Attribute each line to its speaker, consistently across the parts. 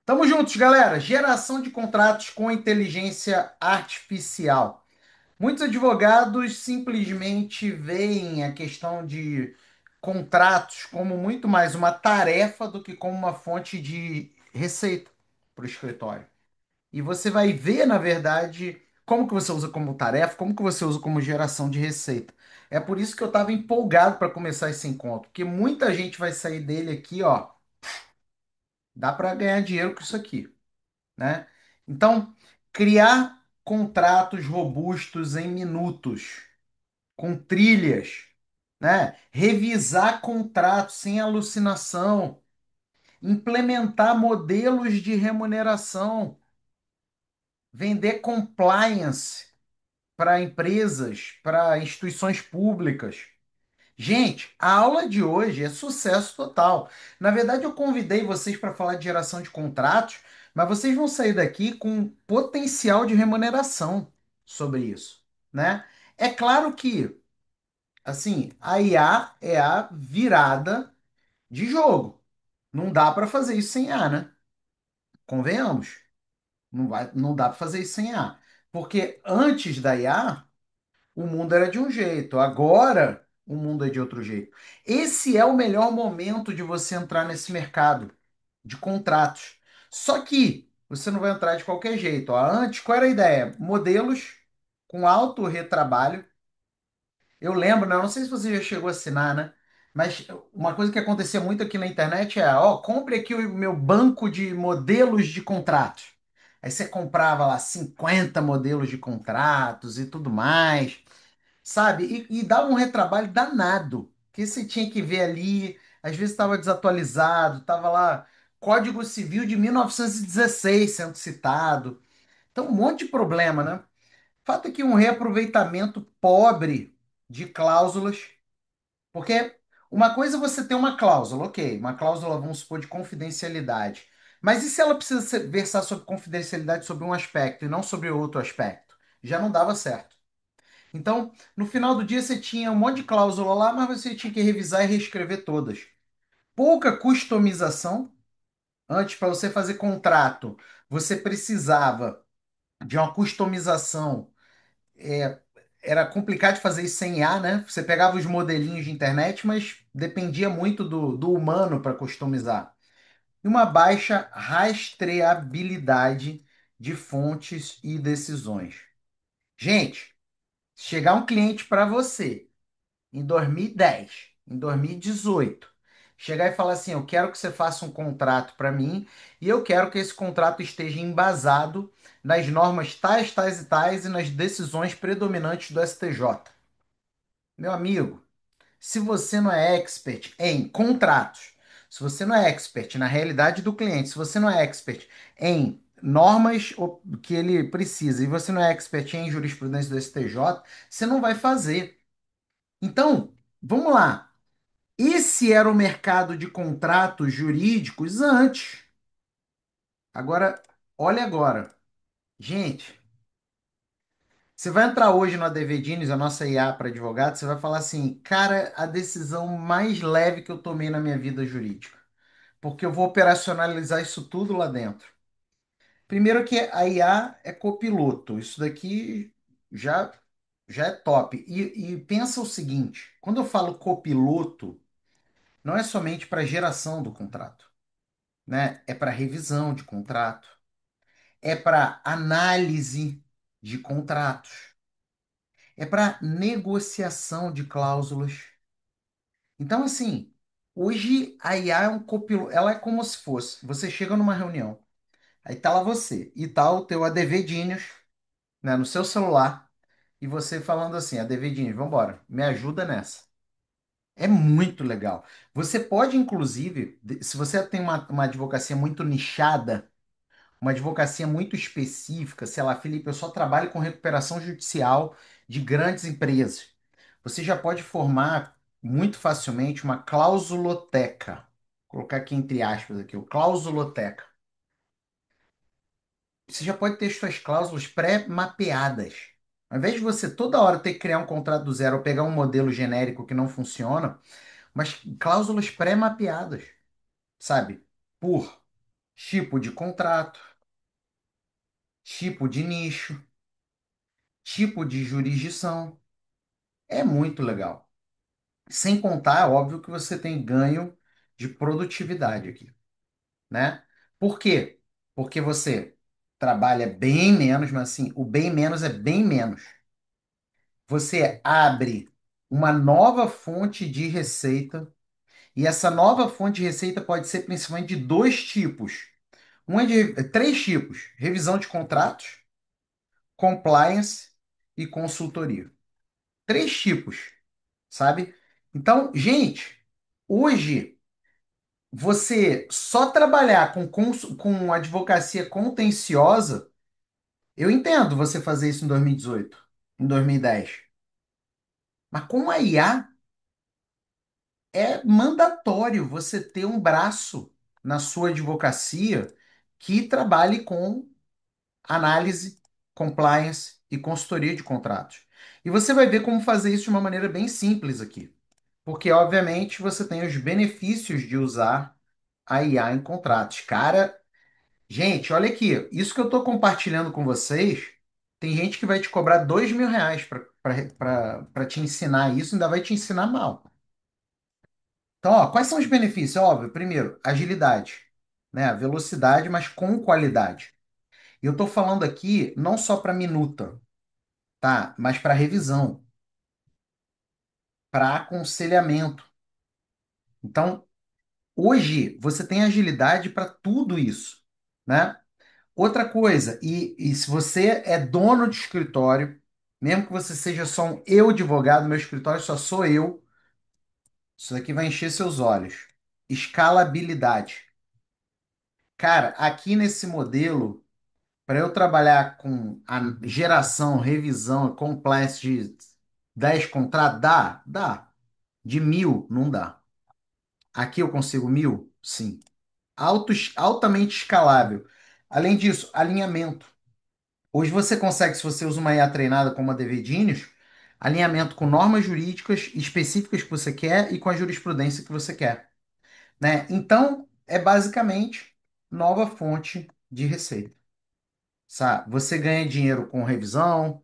Speaker 1: Tamo juntos, galera. Geração de contratos com inteligência artificial. Muitos advogados simplesmente veem a questão de contratos como muito mais uma tarefa do que como uma fonte de receita para o escritório. E você vai ver, na verdade, como que você usa como tarefa, como que você usa como geração de receita. É por isso que eu estava empolgado para começar esse encontro, porque muita gente vai sair dele aqui, ó. Dá para ganhar dinheiro com isso aqui, né? Então, criar contratos robustos em minutos, com trilhas, né? Revisar contratos sem alucinação, implementar modelos de remuneração, vender compliance para empresas, para instituições públicas. Gente, a aula de hoje é sucesso total. Na verdade, eu convidei vocês para falar de geração de contratos, mas vocês vão sair daqui com potencial de remuneração sobre isso, né? É claro que, assim, a IA é a virada de jogo. Não dá para fazer isso sem IA, né? Convenhamos. Não dá para fazer isso sem IA. Porque antes da IA, o mundo era de um jeito, agora o mundo é de outro jeito. Esse é o melhor momento de você entrar nesse mercado de contratos. Só que você não vai entrar de qualquer jeito. Ó. Antes, qual era a ideia? Modelos com alto retrabalho. Eu lembro, né? Eu não sei se você já chegou a assinar, né? Mas uma coisa que acontecia muito aqui na internet é, ó, compre aqui o meu banco de modelos de contratos. Aí você comprava lá 50 modelos de contratos e tudo mais, sabe? E dava um retrabalho danado, que você tinha que ver ali, às vezes estava desatualizado, estava lá Código Civil de 1916 sendo citado. Então, um monte de problema, né? Fato é que um reaproveitamento pobre de cláusulas, porque uma coisa é você ter uma cláusula, ok, uma cláusula, vamos supor, de confidencialidade. Mas e se ela precisa versar sobre confidencialidade sobre um aspecto e não sobre outro aspecto? Já não dava certo. Então, no final do dia, você tinha um monte de cláusula lá, mas você tinha que revisar e reescrever todas. Pouca customização. Antes, para você fazer contrato, você precisava de uma customização. é, Era complicado de fazer isso sem IA, né? Você pegava os modelinhos de internet, mas dependia muito do humano para customizar. E uma baixa rastreabilidade de fontes e decisões. Gente, chegar um cliente para você em 2010, em 2018, chegar e falar assim: eu quero que você faça um contrato para mim e eu quero que esse contrato esteja embasado nas normas tais, tais e tais e nas decisões predominantes do STJ. Meu amigo, se você não é expert em contratos, se você não é expert na realidade do cliente, se você não é expert em normas que ele precisa e você não é expert em jurisprudência do STJ, você não vai fazer. Então, vamos lá. Esse era o mercado de contratos jurídicos antes. Agora, olha agora. Gente, você vai entrar hoje no ADV Dinis, a nossa IA para advogado, você vai falar assim, cara, a decisão mais leve que eu tomei na minha vida jurídica. Porque eu vou operacionalizar isso tudo lá dentro. Primeiro que a IA é copiloto. Isso daqui já, já é top. E pensa o seguinte, quando eu falo copiloto, não é somente para geração do contrato, né? É para revisão de contrato, é para análise de contratos, é para negociação de cláusulas. Então, assim, hoje a IA é um copiloto, ela é como se fosse, você chega numa reunião, aí tá lá você, e tá o teu ADV Genius, né, no seu celular, e você falando assim, ADV Genius, vambora, me ajuda nessa. É muito legal. Você pode, inclusive, se você tem uma advocacia muito nichada, uma advocacia muito específica, sei lá, Felipe, eu só trabalho com recuperação judicial de grandes empresas. Você já pode formar muito facilmente uma clausuloteca. Vou colocar aqui entre aspas aqui, o clausuloteca. Você já pode ter suas cláusulas pré-mapeadas. Ao invés de você toda hora ter que criar um contrato do zero ou pegar um modelo genérico que não funciona, mas cláusulas pré-mapeadas, sabe? Por tipo de contrato, tipo de nicho, tipo de jurisdição. É muito legal. Sem contar, óbvio, que você tem ganho de produtividade aqui, né? Por quê? Porque você trabalha bem menos, mas assim, o bem menos é bem menos. Você abre uma nova fonte de receita, e essa nova fonte de receita pode ser principalmente de dois tipos. Três tipos: revisão de contratos, compliance e consultoria. Três tipos, sabe? Então, gente, hoje você só trabalhar com advocacia contenciosa, eu entendo você fazer isso em 2018, em 2010, mas com a IA é mandatório você ter um braço na sua advocacia que trabalhe com análise, compliance e consultoria de contratos. E você vai ver como fazer isso de uma maneira bem simples aqui. Porque, obviamente, você tem os benefícios de usar a IA em contratos. Cara, gente, olha aqui. Isso que eu estou compartilhando com vocês, tem gente que vai te cobrar R$ 2.000 para te ensinar isso, ainda vai te ensinar mal. Então, ó, quais são os benefícios? Óbvio, primeiro, agilidade, né? Velocidade, mas com qualidade. E eu estou falando aqui não só para minuta, tá? Mas para revisão, para aconselhamento. Então, hoje você tem agilidade para tudo isso, né? Outra coisa, e se você é dono de escritório, mesmo que você seja só um eu advogado, meu escritório só sou eu, isso daqui vai encher seus olhos. Escalabilidade. Cara, aqui nesse modelo, para eu trabalhar com a geração, revisão, compliance de 10 contratos, dá? Dá. De 1.000, não dá. Aqui eu consigo 1.000? Sim. Altamente escalável. Além disso, alinhamento. Hoje você consegue, se você usa uma IA treinada como a DVDinhos, alinhamento com normas jurídicas específicas que você quer e com a jurisprudência que você quer, né? Então, é basicamente nova fonte de receita, sabe? Você ganha dinheiro com revisão,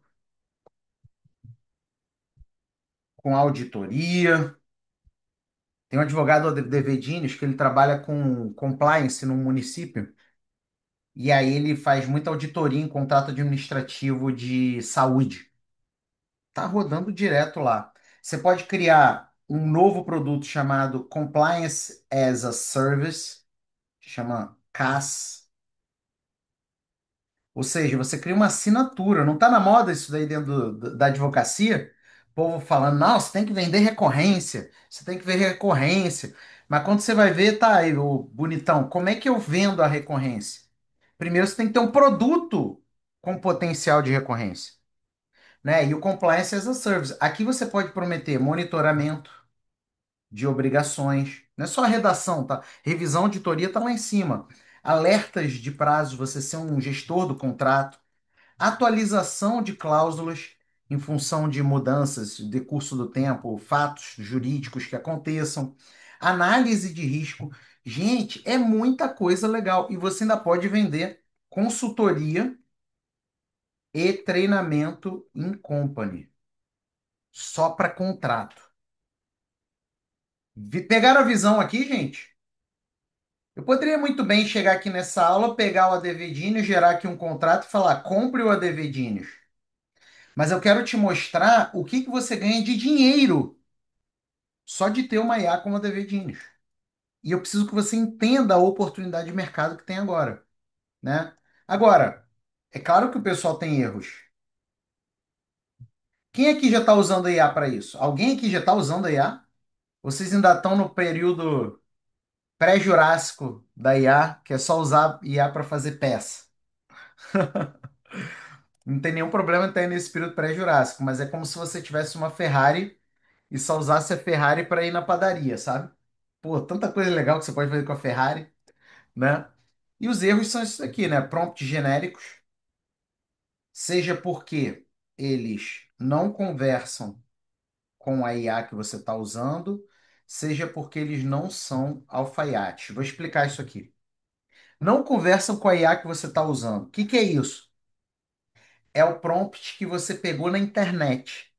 Speaker 1: com auditoria. Tem um advogado da DVDinhos que ele trabalha com compliance no município. E aí ele faz muita auditoria em contrato administrativo de saúde. Tá rodando direto lá. Você pode criar um novo produto chamado Compliance as a Service, que chama CAS. Ou seja, você cria uma assinatura. Não tá na moda isso daí dentro da advocacia? O povo falando, não, você tem que vender recorrência, você tem que ver recorrência. Mas quando você vai ver, tá aí, o bonitão, como é que eu vendo a recorrência? Primeiro você tem que ter um produto com potencial de recorrência, né? E o Compliance as a Service. Aqui você pode prometer monitoramento de obrigações, não é só a redação, tá? Revisão, auditoria tá lá em cima. Alertas de prazo, você ser um gestor do contrato, atualização de cláusulas em função de mudanças, decurso do tempo, fatos jurídicos que aconteçam, análise de risco. Gente, é muita coisa legal. E você ainda pode vender consultoria e treinamento in company, só para contrato. Pegaram a visão aqui, gente? Eu poderia muito bem chegar aqui nessa aula, pegar o ADV gerar aqui um contrato e falar, compre o ADV. Mas eu quero te mostrar o que que você ganha de dinheiro só de ter uma IA como ADV. E eu preciso que você entenda a oportunidade de mercado que tem agora, né? Agora, é claro que o pessoal tem erros. Quem aqui já está usando a IA para isso? Alguém aqui já está usando a IA? Vocês ainda estão no período pré-jurássico da IA, que é só usar IA para fazer peça. Não tem nenhum problema em ter nesse período pré-jurássico, mas é como se você tivesse uma Ferrari e só usasse a Ferrari para ir na padaria, sabe? Pô, tanta coisa legal que você pode fazer com a Ferrari, né? E os erros são esses aqui, né? Prompts genéricos, seja porque eles não conversam com a IA que você está usando, seja porque eles não são alfaiates. Vou explicar isso aqui. não conversam com a IA que você está usando. O que que é isso? É o prompt que você pegou na internet.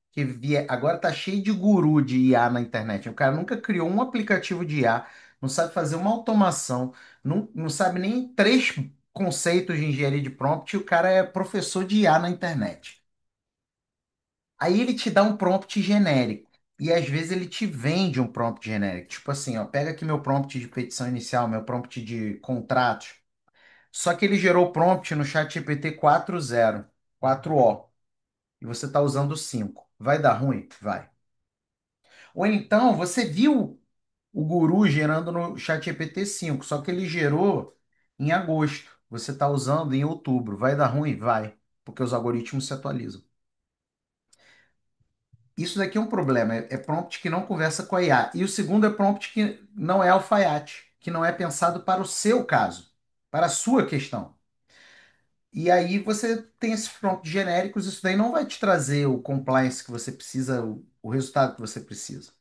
Speaker 1: Agora tá cheio de guru de IA na internet. O cara nunca criou um aplicativo de IA, não sabe fazer uma automação, não sabe nem três conceitos de engenharia de prompt, e o cara é professor de IA na internet. Aí ele te dá um prompt genérico. E às vezes ele te vende um prompt genérico. Tipo assim, ó, pega aqui meu prompt de petição inicial, meu prompt de contratos. Só que ele gerou o prompt no ChatGPT 4.0, 4O. E você está usando o 5. Vai dar ruim? Vai. Ou então, você viu o guru gerando no ChatGPT 5, só que ele gerou em agosto. Você está usando em outubro. Vai dar ruim? Vai. Porque os algoritmos se atualizam. Isso daqui é um problema. É prompt que não conversa com a IA. E o segundo é prompt que não é alfaiate, que não é pensado para o seu caso, para a sua questão. E aí você tem esses prompts genéricos, isso daí não vai te trazer o compliance que você precisa, o resultado que você precisa.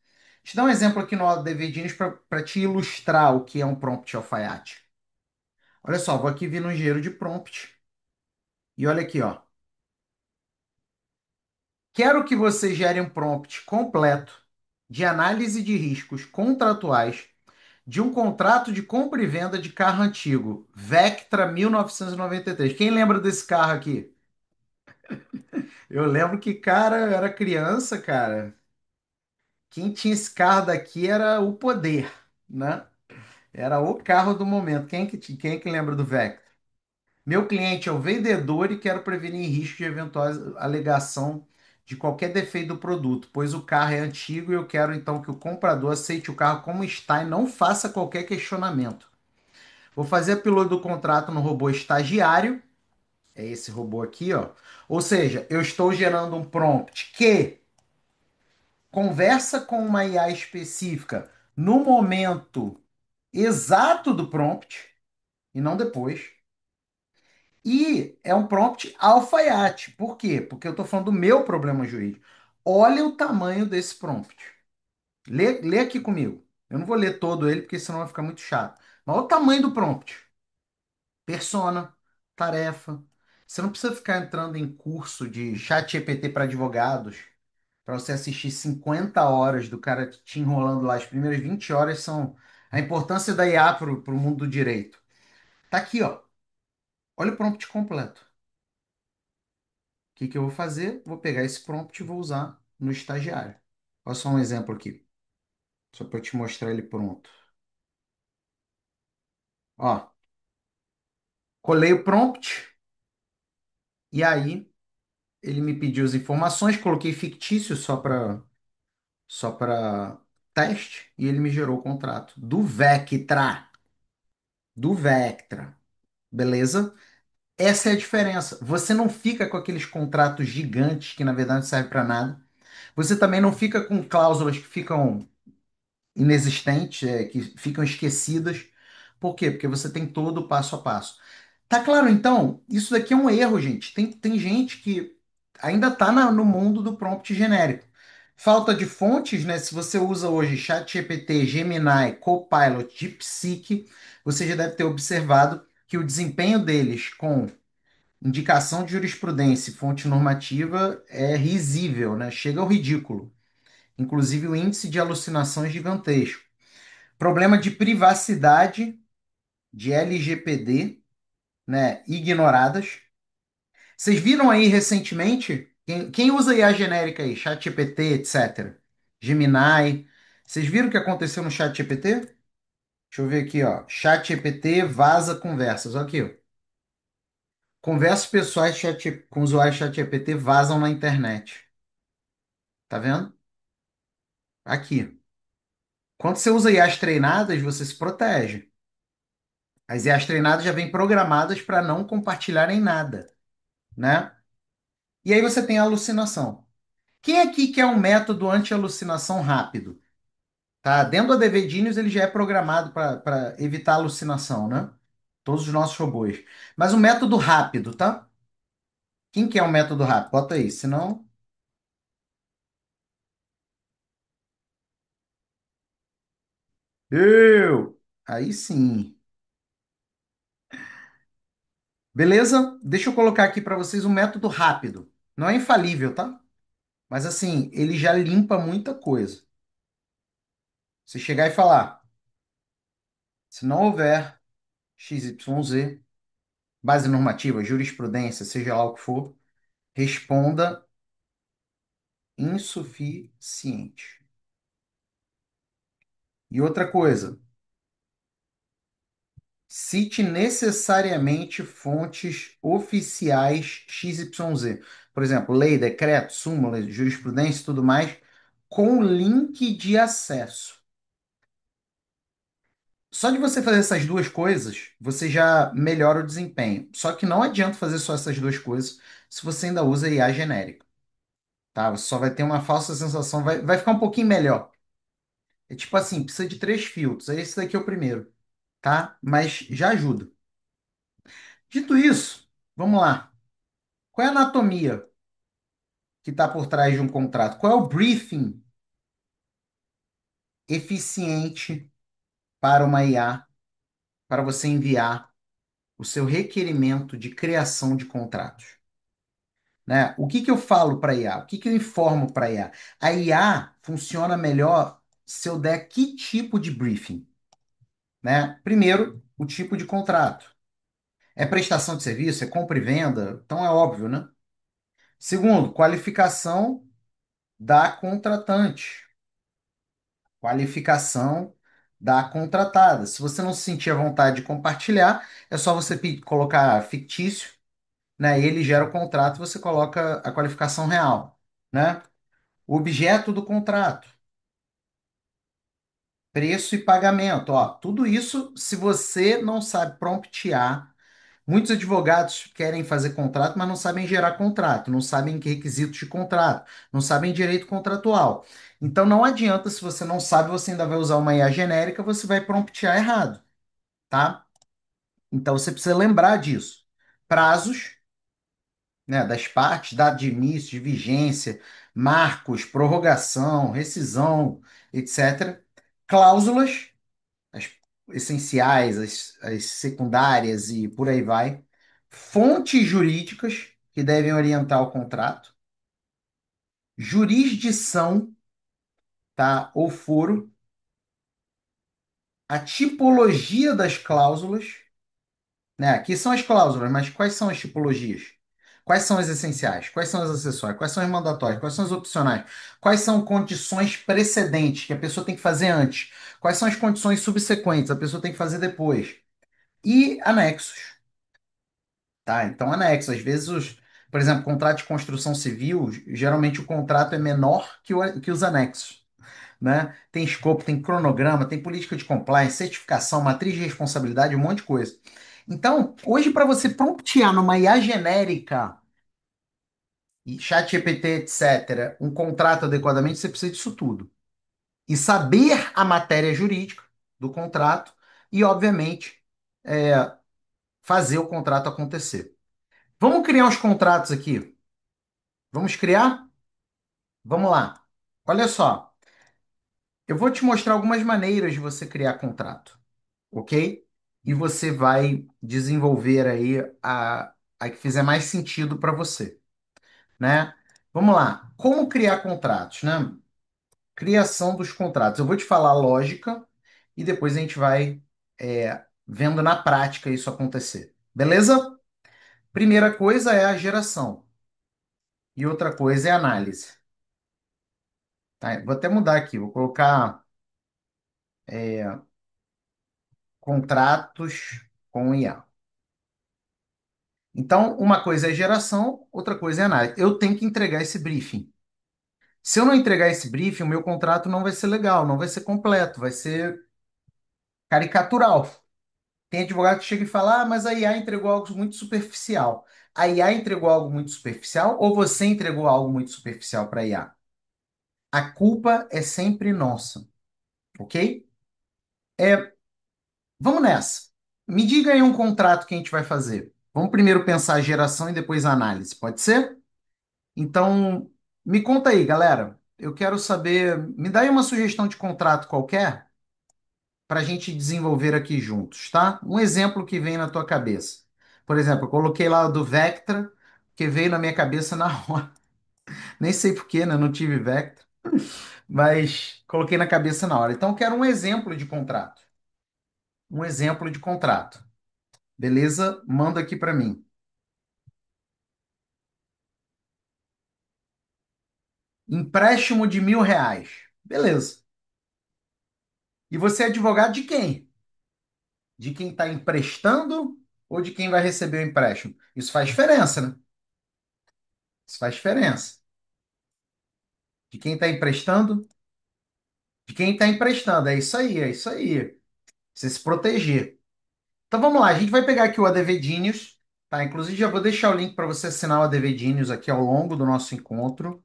Speaker 1: Te dar um exemplo aqui no DVDinhos para te ilustrar o que é um prompt alfaiate. Olha só, vou aqui vir no engenheiro de prompt e olha aqui, ó. Quero que você gere um prompt completo de análise de riscos contratuais de um contrato de compra e venda de carro antigo, Vectra 1993. Quem lembra desse carro aqui? Eu lembro que, cara, eu era criança, cara. Quem tinha esse carro daqui era o poder, né? Era o carro do momento. Quem é que lembra do Vectra? Meu cliente é o vendedor e quero prevenir risco de eventuais alegação de qualquer defeito do produto, pois o carro é antigo e eu quero então que o comprador aceite o carro como está e não faça qualquer questionamento. Vou fazer a piloto do contrato no robô estagiário, é esse robô aqui, ó. Ou seja, eu estou gerando um prompt que conversa com uma IA específica no momento exato do prompt e não depois. E é um prompt alfaiate. Por quê? Porque eu estou falando do meu problema jurídico. Olha o tamanho desse prompt. Lê aqui comigo. Eu não vou ler todo ele, porque senão vai ficar muito chato. Mas olha o tamanho do prompt. Persona, tarefa. Você não precisa ficar entrando em curso de chat GPT para advogados para você assistir 50 horas do cara te enrolando lá. As primeiras 20 horas são a importância da IA para o mundo do direito. Tá aqui, ó. Olha o prompt completo. O que que eu vou fazer? Vou pegar esse prompt e vou usar no estagiário. Olha só um exemplo aqui, só para te mostrar ele pronto. Ó, colei o prompt e aí ele me pediu as informações, coloquei fictício só para teste e ele me gerou o contrato do Vectra, beleza? Essa é a diferença. Você não fica com aqueles contratos gigantes que na verdade não servem para nada. Você também não fica com cláusulas que ficam inexistentes, que ficam esquecidas. Por quê? Porque você tem todo o passo a passo. Tá claro, então? Isso daqui é um erro, gente. Tem gente que ainda está no mundo do prompt genérico. Falta de fontes, né? Se você usa hoje ChatGPT, Gemini, Copilot, DeepSeek, você já deve ter observado que o desempenho deles com indicação de jurisprudência e fonte normativa é risível, né? Chega ao ridículo. Inclusive, o índice de alucinação é gigantesco. Problema de privacidade de LGPD, né? Ignoradas. Vocês viram aí recentemente? Quem usa IA genérica aí? ChatGPT, etc. Gemini. Vocês viram o que aconteceu no ChatGPT? Deixa eu ver aqui, ó. ChatGPT vaza conversas. Olha aqui, ó. Conversas pessoais com usuários ChatGPT vazam na internet. Tá vendo? Aqui. Quando você usa IAs treinadas, você se protege. As IAs treinadas já vêm programadas para não compartilharem nada, né? E aí você tem a alucinação. Quem aqui quer um método anti-alucinação rápido? Tá? Dentro do ADV Genius ele já é programado para evitar alucinação, né? Todos os nossos robôs. Mas um método rápido, tá? Quem quer um método rápido? Bota aí, senão. Eu! Aí sim. Beleza? Deixa eu colocar aqui para vocês um método rápido. Não é infalível, tá? Mas assim, ele já limpa muita coisa. Você chegar e falar, se não houver XYZ, base normativa, jurisprudência, seja lá o que for, responda insuficiente. E outra coisa, cite necessariamente fontes oficiais XYZ. Por exemplo, lei, decreto, súmula, jurisprudência e tudo mais, com link de acesso. Só de você fazer essas duas coisas, você já melhora o desempenho. Só que não adianta fazer só essas duas coisas se você ainda usa IA genérica, tá? Você só vai ter uma falsa sensação, vai ficar um pouquinho melhor. É tipo assim, precisa de três filtros. Aí esse daqui é o primeiro, tá? Mas já ajuda. Dito isso, vamos lá. Qual é a anatomia que está por trás de um contrato? Qual é o briefing eficiente para uma IA, para você enviar o seu requerimento de criação de contratos? Né? O que que eu falo para a IA? O que que eu informo para a IA? A IA funciona melhor se eu der que tipo de briefing, né? Primeiro, o tipo de contrato. É prestação de serviço? É compra e venda? Então é óbvio, né? Segundo, qualificação da contratante. Qualificação da contratada. Se você não se sentir à vontade de compartilhar, é só você colocar fictício, né? Ele gera o contrato e você coloca a qualificação real, né? O objeto do contrato, preço e pagamento, ó, tudo isso, se você não sabe promptear, muitos advogados querem fazer contrato, mas não sabem gerar contrato, não sabem que requisitos de contrato, não sabem direito contratual. Então não adianta, se você não sabe, você ainda vai usar uma IA genérica, você vai promptear errado, tá? Então você precisa lembrar disso. Prazos, né, das partes, data de início, de vigência, marcos, prorrogação, rescisão, etc. Cláusulas, as essenciais, as secundárias e por aí vai. Fontes jurídicas que devem orientar o contrato. Jurisdição, tá? Ou foro. A tipologia das cláusulas, né? Aqui são as cláusulas, mas quais são as tipologias? Quais são as essenciais? Quais são as acessórias? Quais são as mandatórias? Quais são as opcionais? Quais são condições precedentes que a pessoa tem que fazer antes? Quais são as condições subsequentes? A pessoa tem que fazer depois. E anexos, tá? Então, anexos. Às vezes, por exemplo, contrato de construção civil, geralmente o contrato é menor que os anexos, né? Tem escopo, tem cronograma, tem política de compliance, certificação, matriz de responsabilidade, um monte de coisa. Então, hoje, para você promptear numa IA genérica, e ChatGPT, etc., um contrato adequadamente, você precisa disso tudo. E saber a matéria jurídica do contrato e, obviamente, fazer o contrato acontecer. Vamos criar uns contratos aqui. Vamos criar? Vamos lá. Olha só, eu vou te mostrar algumas maneiras de você criar contrato, ok? E você vai desenvolver aí a que fizer mais sentido para você, né? Vamos lá. Como criar contratos, né? Criação dos contratos. Eu vou te falar a lógica e depois a gente vai vendo na prática isso acontecer. Beleza? Primeira coisa é a geração e outra coisa é a análise. Tá? Vou até mudar aqui. Vou colocar contratos com IA. Então, uma coisa é geração, outra coisa é análise. Eu tenho que entregar esse briefing. Se eu não entregar esse briefing, o meu contrato não vai ser legal, não vai ser completo, vai ser caricatural. Tem advogado que chega e fala: ah, mas a IA entregou algo muito superficial. A IA entregou algo muito superficial ou você entregou algo muito superficial para a IA? A culpa é sempre nossa, ok? Vamos nessa. Me diga aí um contrato que a gente vai fazer. Vamos primeiro pensar a geração e depois a análise, pode ser? Então, me conta aí, galera. Eu quero saber, me dá aí uma sugestão de contrato qualquer para a gente desenvolver aqui juntos, tá? Um exemplo que vem na tua cabeça. Por exemplo, eu coloquei lá o do Vectra, que veio na minha cabeça na hora. Nem sei por quê, né? Não tive Vectra, mas coloquei na cabeça na hora. Então, eu quero um exemplo de contrato. Um exemplo de contrato. Beleza? Manda aqui para mim. Empréstimo de R$ 1.000. Beleza. E você é advogado de quem? De quem está emprestando ou de quem vai receber o empréstimo? Isso faz diferença, né? Isso faz diferença. De quem está emprestando? De quem está emprestando. É isso aí, é isso aí. Você se proteger. Então vamos lá, a gente vai pegar aqui o ADV tá? Inclusive já vou deixar o link para você assinar o ADV aqui ao longo do nosso encontro.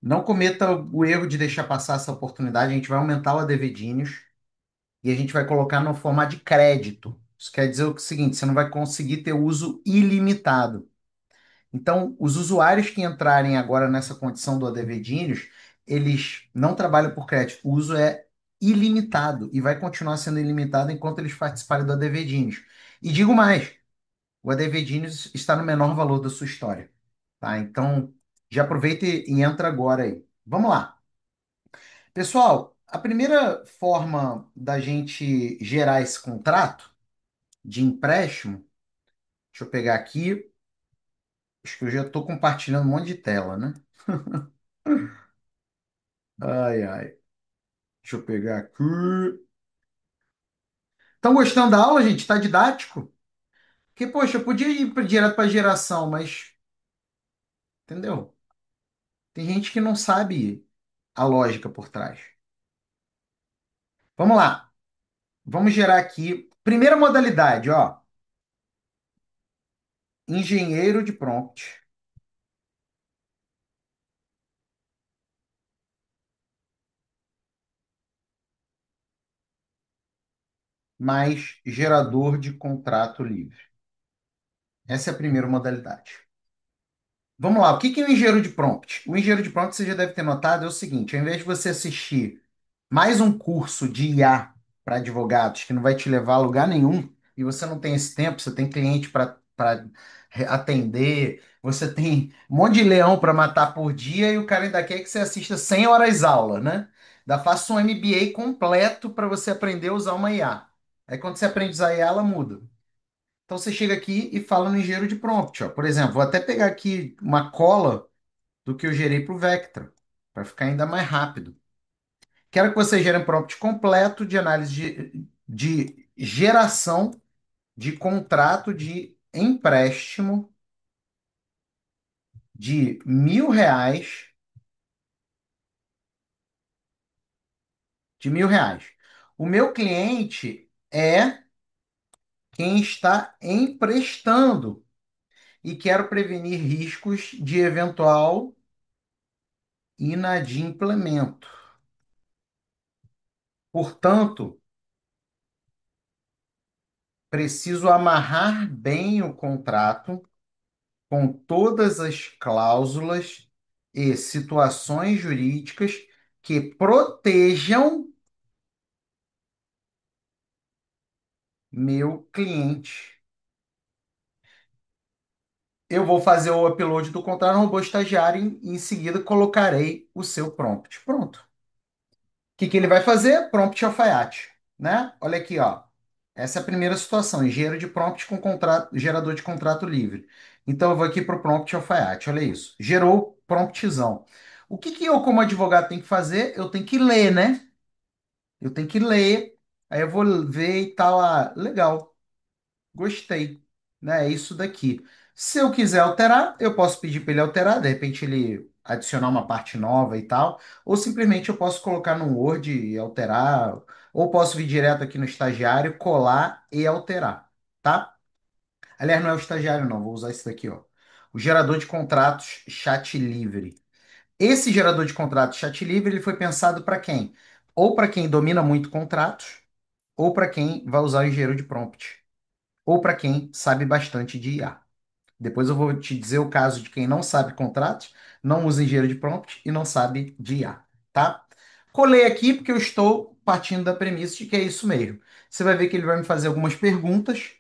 Speaker 1: Não cometa o erro de deixar passar essa oportunidade. A gente vai aumentar o ADV e a gente vai colocar no formato de crédito. Isso quer dizer o seguinte: você não vai conseguir ter uso ilimitado. Então, os usuários que entrarem agora nessa condição do ADV eles não trabalham por crédito. O uso é ilimitado e vai continuar sendo ilimitado enquanto eles participarem do ADV. E digo mais, o ADV está no menor valor da sua história, tá? Então, já aproveita e entra agora aí. Vamos lá. Pessoal, a primeira forma da gente gerar esse contrato de empréstimo, deixa eu pegar aqui, acho que eu já estou compartilhando um monte de tela, né? Ai, ai. Deixa eu pegar aqui. Estão gostando da aula, gente? Está didático? Porque, poxa, eu podia ir direto para geração, mas, entendeu? Tem gente que não sabe a lógica por trás. Vamos lá. Vamos gerar aqui. Primeira modalidade, ó. Engenheiro de prompt mais gerador de contrato livre. Essa é a primeira modalidade. Vamos lá, o que que é o engenheiro de prompt? O engenheiro de prompt, você já deve ter notado, é o seguinte: ao invés de você assistir mais um curso de IA para advogados que não vai te levar a lugar nenhum, e você não tem esse tempo, você tem cliente para atender, você tem um monte de leão para matar por dia, e o cara ainda quer que você assista 100 horas aula, né? Ainda faça um MBA completo para você aprender a usar uma IA. Aí quando você aprende a usar a IA, ela muda. Então você chega aqui e fala no engenheiro de prompt, ó. Por exemplo, vou até pegar aqui uma cola do que eu gerei para o Vectra, para ficar ainda mais rápido. Quero que você gere um prompt completo de análise de geração de contrato de empréstimo de R$ 1.000, de R$ 1.000. O meu cliente é quem está emprestando e quero prevenir riscos de eventual inadimplemento. Portanto, preciso amarrar bem o contrato com todas as cláusulas e situações jurídicas que protejam meu cliente. Eu vou fazer o upload do contrato no robô estagiário e em seguida colocarei o seu prompt. Pronto. O que que ele vai fazer? Prompt alfaiate, né? Olha aqui, ó. Essa é a primeira situação, engenheiro de prompt com contrato, gerador de contrato livre. Então eu vou aqui para o prompt alfaiate, olha isso. Gerou promptzão. O que que eu, como advogado, tenho que fazer? Eu tenho que ler, né? Eu tenho que ler, aí eu vou ver e tal. Ah, legal, gostei, né? É isso daqui. Se eu quiser alterar, eu posso pedir para ele alterar, de repente ele adicionar uma parte nova e tal, ou simplesmente eu posso colocar no Word e alterar, ou posso vir direto aqui no estagiário, colar e alterar, tá? Aliás, não é o estagiário, não, vou usar esse daqui, ó. O gerador de contratos chat livre. Esse gerador de contratos chat livre, ele foi pensado para quem? Ou para quem domina muito contratos, ou para quem vai usar o engenheiro de prompt, ou para quem sabe bastante de IA. Depois eu vou te dizer o caso de quem não sabe contratos, não usa engenheiro de prompt e não sabe de IA, tá? Colei aqui porque eu estou partindo da premissa de que é isso mesmo. Você vai ver que ele vai me fazer algumas perguntas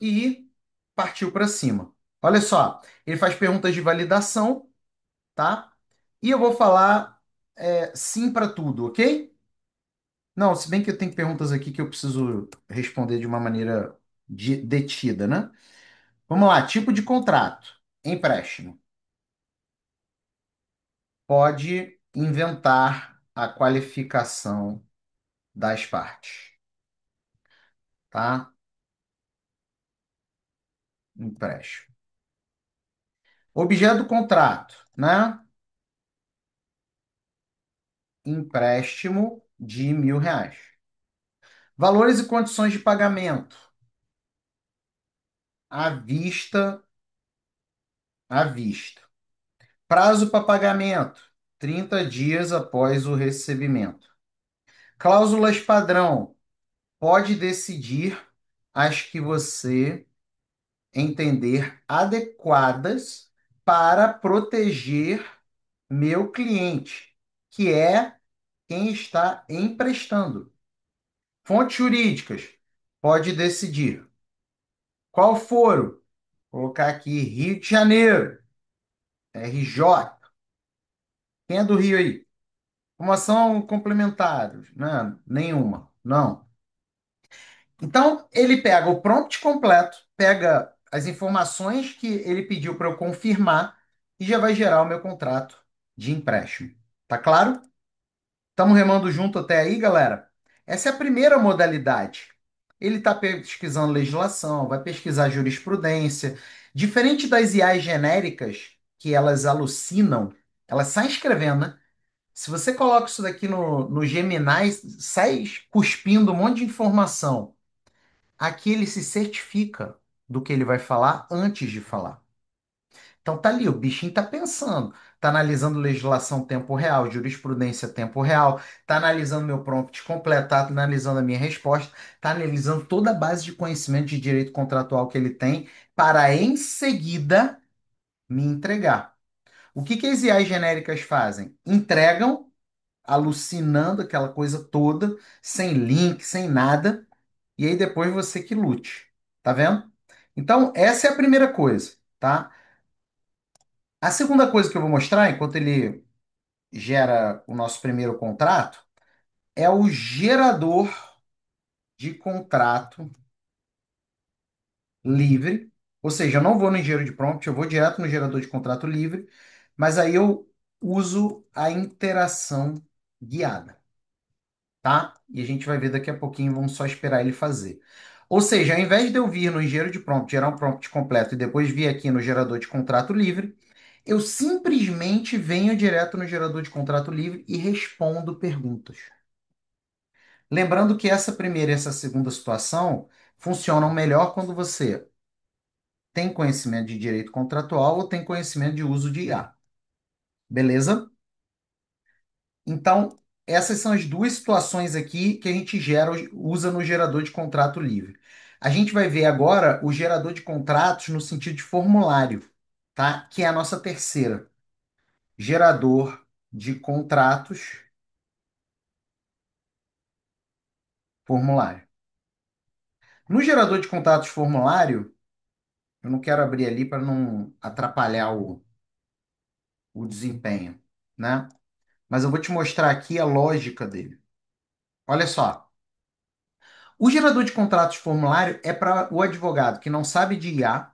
Speaker 1: e Partiu para cima. Olha só, ele faz perguntas de validação, tá? E eu vou falar sim para tudo, ok? Não, se bem que eu tenho perguntas aqui que eu preciso responder de uma maneira detida, né? Vamos lá, tipo de contrato. Empréstimo. Pode inventar a qualificação das partes, tá? Empréstimo. Objeto do contrato, né? Empréstimo de R$ 1.000. Valores e condições de pagamento. À vista, à vista. Prazo para pagamento: 30 dias após o recebimento. Cláusulas padrão: pode decidir as que você entender adequadas para proteger meu cliente, que é quem está emprestando. Fontes jurídicas: pode decidir. Qual foro? Colocar aqui Rio de Janeiro, RJ. Quem é do Rio aí? Como ação complementar, né? Nenhuma. Não. Então, ele pega o prompt completo, pega as informações que ele pediu para eu confirmar e já vai gerar o meu contrato de empréstimo. Tá claro? Estamos remando junto até aí, galera? Essa é a primeira modalidade. Ele está pesquisando legislação, vai pesquisar jurisprudência. Diferente das IAs genéricas, que elas alucinam, elas saem escrevendo, né? Se você coloca isso daqui no Gemini, sai cuspindo um monte de informação. Aqui ele se certifica do que ele vai falar antes de falar. Então tá ali, o bichinho tá pensando, tá analisando legislação tempo real, jurisprudência tempo real, tá analisando meu prompt completo, tá analisando a minha resposta, tá analisando toda a base de conhecimento de direito contratual que ele tem para em seguida me entregar. O que que as IAs genéricas fazem? Entregam, alucinando aquela coisa toda, sem link, sem nada, e aí depois você que lute. Tá vendo? Então, essa é a primeira coisa, tá? A segunda coisa que eu vou mostrar, enquanto ele gera o nosso primeiro contrato, é o gerador de contrato livre. Ou seja, eu não vou no engenheiro de prompt, eu vou direto no gerador de contrato livre, mas aí eu uso a interação guiada, tá? E a gente vai ver daqui a pouquinho, vamos só esperar ele fazer. Ou seja, ao invés de eu vir no engenheiro de prompt, gerar um prompt completo e depois vir aqui no gerador de contrato livre, eu simplesmente venho direto no gerador de contrato livre e respondo perguntas. Lembrando que essa primeira e essa segunda situação funcionam melhor quando você tem conhecimento de direito contratual ou tem conhecimento de uso de IA. Beleza? Então, essas são as duas situações aqui que a gente usa no gerador de contrato livre. A gente vai ver agora o gerador de contratos no sentido de formulário, tá? Que é a nossa terceira. Gerador de contratos, formulário. No gerador de contratos formulário, eu não quero abrir ali para não atrapalhar o desempenho, né? Mas eu vou te mostrar aqui a lógica dele. Olha só. O gerador de contratos formulário é para o advogado que não sabe de IA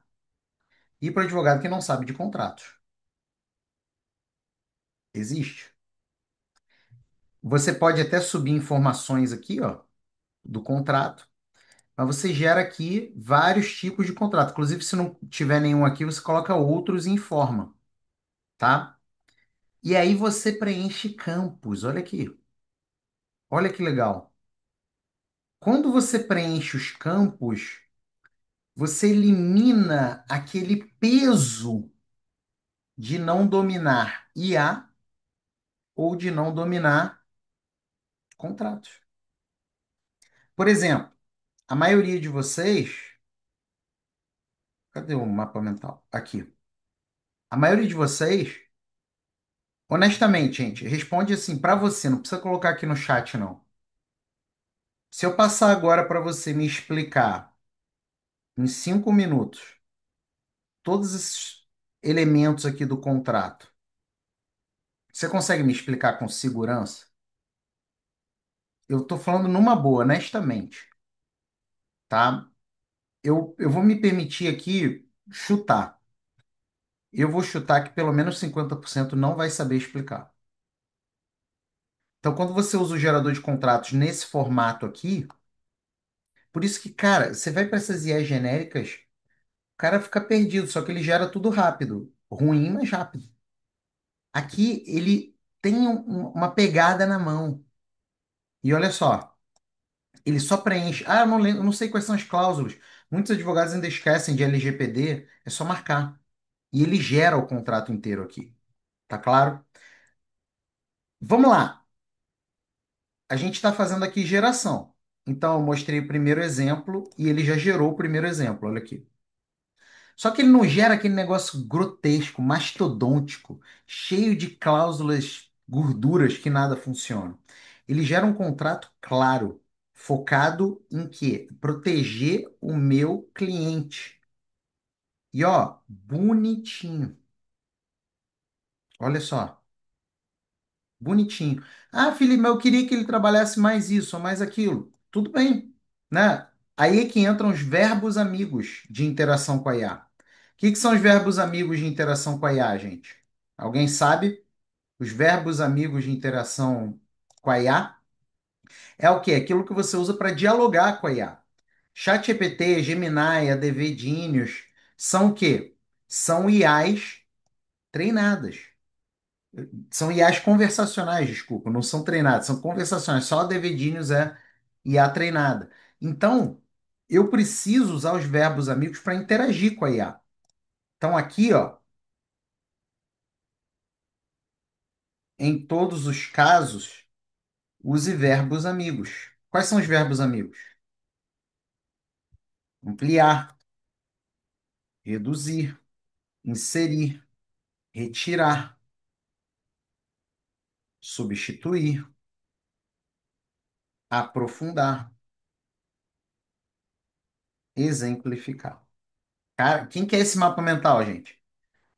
Speaker 1: e para o advogado que não sabe de contratos. Existe. Você pode até subir informações aqui, ó, do contrato, mas você gera aqui vários tipos de contrato. Inclusive, se não tiver nenhum aqui, você coloca outros e informa, tá? E aí você preenche campos. Olha aqui. Olha que legal. Quando você preenche os campos, você elimina aquele peso de não dominar IA ou de não dominar contratos. Por exemplo, a maioria de vocês. Cadê o mapa mental? Aqui. A maioria de vocês, honestamente, gente, responde assim para você, não precisa colocar aqui no chat, não. Se eu passar agora para você me explicar em 5 minutos todos esses elementos aqui do contrato. Você consegue me explicar com segurança? Eu estou falando numa boa, honestamente, tá? Eu vou me permitir aqui chutar. Eu vou chutar que pelo menos 50% não vai saber explicar. Então, quando você usa o gerador de contratos nesse formato aqui, por isso que, cara, você vai para essas IAs genéricas, o cara fica perdido, só que ele gera tudo rápido. Ruim, mas rápido. Aqui ele tem uma pegada na mão. E olha só, ele só preenche. Ah, eu não sei quais são as cláusulas. Muitos advogados ainda esquecem de LGPD, é só marcar. E ele gera o contrato inteiro aqui. Tá claro? Vamos lá. A gente está fazendo aqui geração. Então, eu mostrei o primeiro exemplo e ele já gerou o primeiro exemplo. Olha aqui. Só que ele não gera aquele negócio grotesco, mastodôntico, cheio de cláusulas, gorduras que nada funciona. Ele gera um contrato claro, focado em quê? Proteger o meu cliente. E ó, bonitinho. Olha só, bonitinho. Ah, Felipe, mas eu queria que ele trabalhasse mais isso ou mais aquilo. Tudo bem, né? Aí é que entram os verbos amigos de interação com a IA. O que são os verbos amigos de interação com a IA, gente? Alguém sabe? Os verbos amigos de interação com a IA é o quê? Aquilo que você usa para dialogar com a IA. ChatGPT, Gemini, ADV Genius são o quê? São IAs treinadas. São IAs conversacionais, desculpa, não são treinadas, são conversacionais. Só a ADV Genius é IA treinada. Então, eu preciso usar os verbos amigos para interagir com a IA. Então, aqui, ó, em todos os casos, use verbos amigos. Quais são os verbos amigos? Ampliar, reduzir, inserir, retirar, substituir, aprofundar, exemplificar. Cara, quem quer esse mapa mental, gente?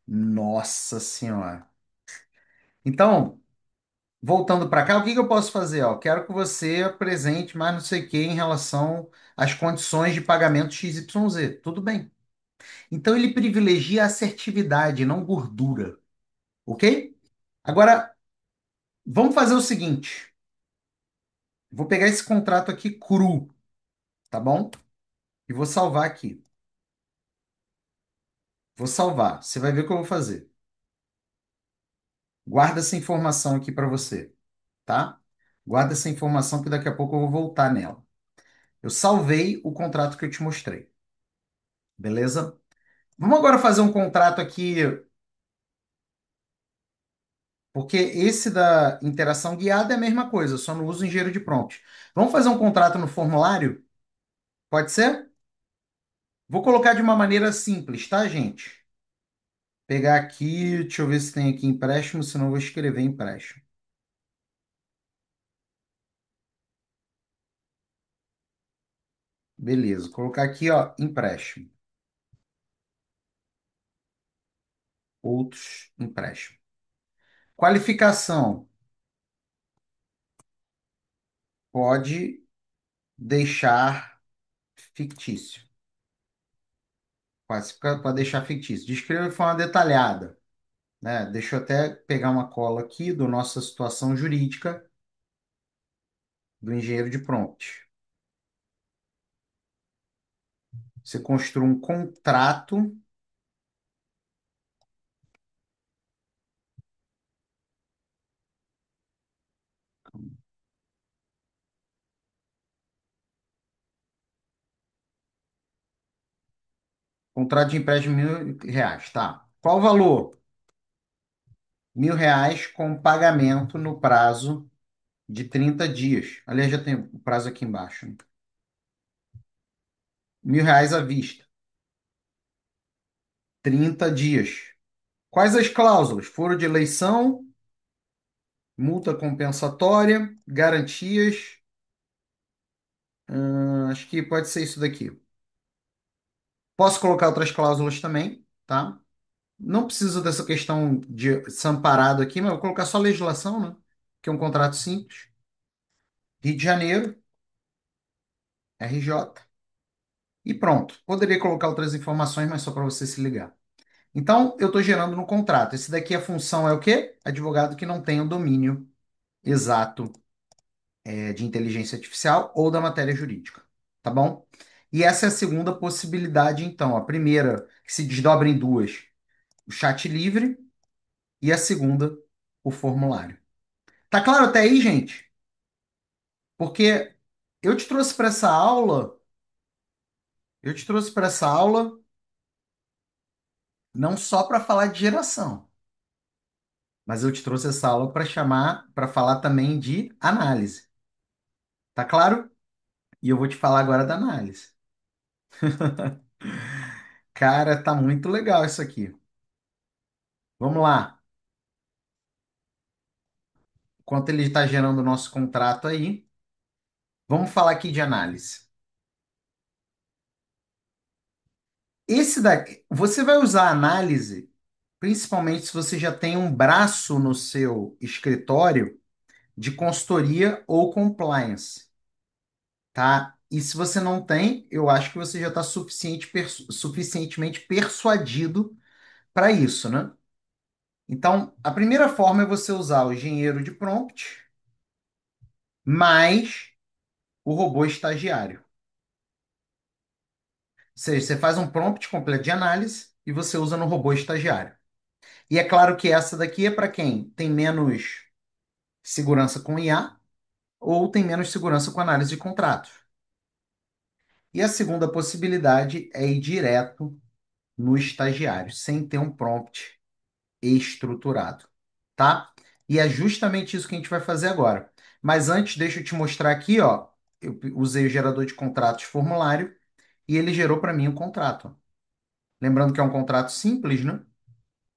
Speaker 1: Nossa Senhora. Então, voltando para cá, o que que eu posso fazer? Ó, quero que você apresente mais não sei o que em relação às condições de pagamento XYZ. Tudo bem. Então, ele privilegia a assertividade, não gordura. Ok? Agora, vamos fazer o seguinte. Vou pegar esse contrato aqui cru, tá bom? E vou salvar aqui. Vou salvar. Você vai ver o que eu vou fazer. Guarda essa informação aqui para você, tá? Guarda essa informação que daqui a pouco eu vou voltar nela. Eu salvei o contrato que eu te mostrei, beleza? Vamos agora fazer um contrato aqui, porque esse da interação guiada é a mesma coisa, só não uso engenheiro de prompt. Vamos fazer um contrato no formulário? Pode ser? Vou colocar de uma maneira simples, tá, gente? Pegar aqui, deixa eu ver se tem aqui empréstimo, senão eu vou escrever empréstimo. Beleza, colocar aqui, ó, empréstimo. Outros empréstimos. Qualificação. Pode deixar fictício. Pode deixar fictício. Descreva de forma detalhada, né? Deixa eu até pegar uma cola aqui do nossa situação jurídica do engenheiro de prompt. Você construa contrato de empréstimo de R$ 1.000, tá? Qual o valor? R$ 1.000 com pagamento no prazo de 30 dias. Aliás, já tem o prazo aqui embaixo, né? R$ 1.000 à vista. 30 dias. Quais as cláusulas? Foro de eleição, multa compensatória, garantias. Acho que pode ser isso daqui. Posso colocar outras cláusulas também, tá? Não preciso dessa questão de ser amparado aqui, mas eu vou colocar só legislação, né? Que é um contrato simples. Rio de Janeiro, RJ. E pronto. Poderia colocar outras informações, mas só para você se ligar. Então, eu estou gerando no contrato. Esse daqui a função é o quê? Advogado que não tenha o domínio exato de inteligência artificial ou da matéria jurídica. Tá bom? E essa é a segunda possibilidade, então. A primeira, que se desdobra em duas, o chat livre, e a segunda, o formulário. Tá claro até aí, gente? Porque eu te trouxe para essa aula, eu te trouxe para essa aula não só para falar de geração, mas eu te trouxe essa aula para chamar, para falar também de análise. Tá claro? E eu vou te falar agora da análise. Cara, tá muito legal isso aqui. Vamos lá. Enquanto ele está gerando o nosso contrato aí, vamos falar aqui de análise. Esse daqui, você vai usar a análise, principalmente se você já tem um braço no seu escritório de consultoria ou compliance, tá? E se você não tem, eu acho que você já está suficientemente persuadido para isso, né? Então, a primeira forma é você usar o engenheiro de prompt mais o robô estagiário. Ou seja, você faz um prompt completo de análise e você usa no robô estagiário. E é claro que essa daqui é para quem tem menos segurança com IA ou tem menos segurança com análise de contratos. E a segunda possibilidade é ir direto no estagiário, sem ter um prompt estruturado, tá? E é justamente isso que a gente vai fazer agora. Mas antes, deixa eu te mostrar aqui, ó. Eu usei o gerador de contratos formulário e ele gerou para mim um contrato. Ó. Lembrando que é um contrato simples, né?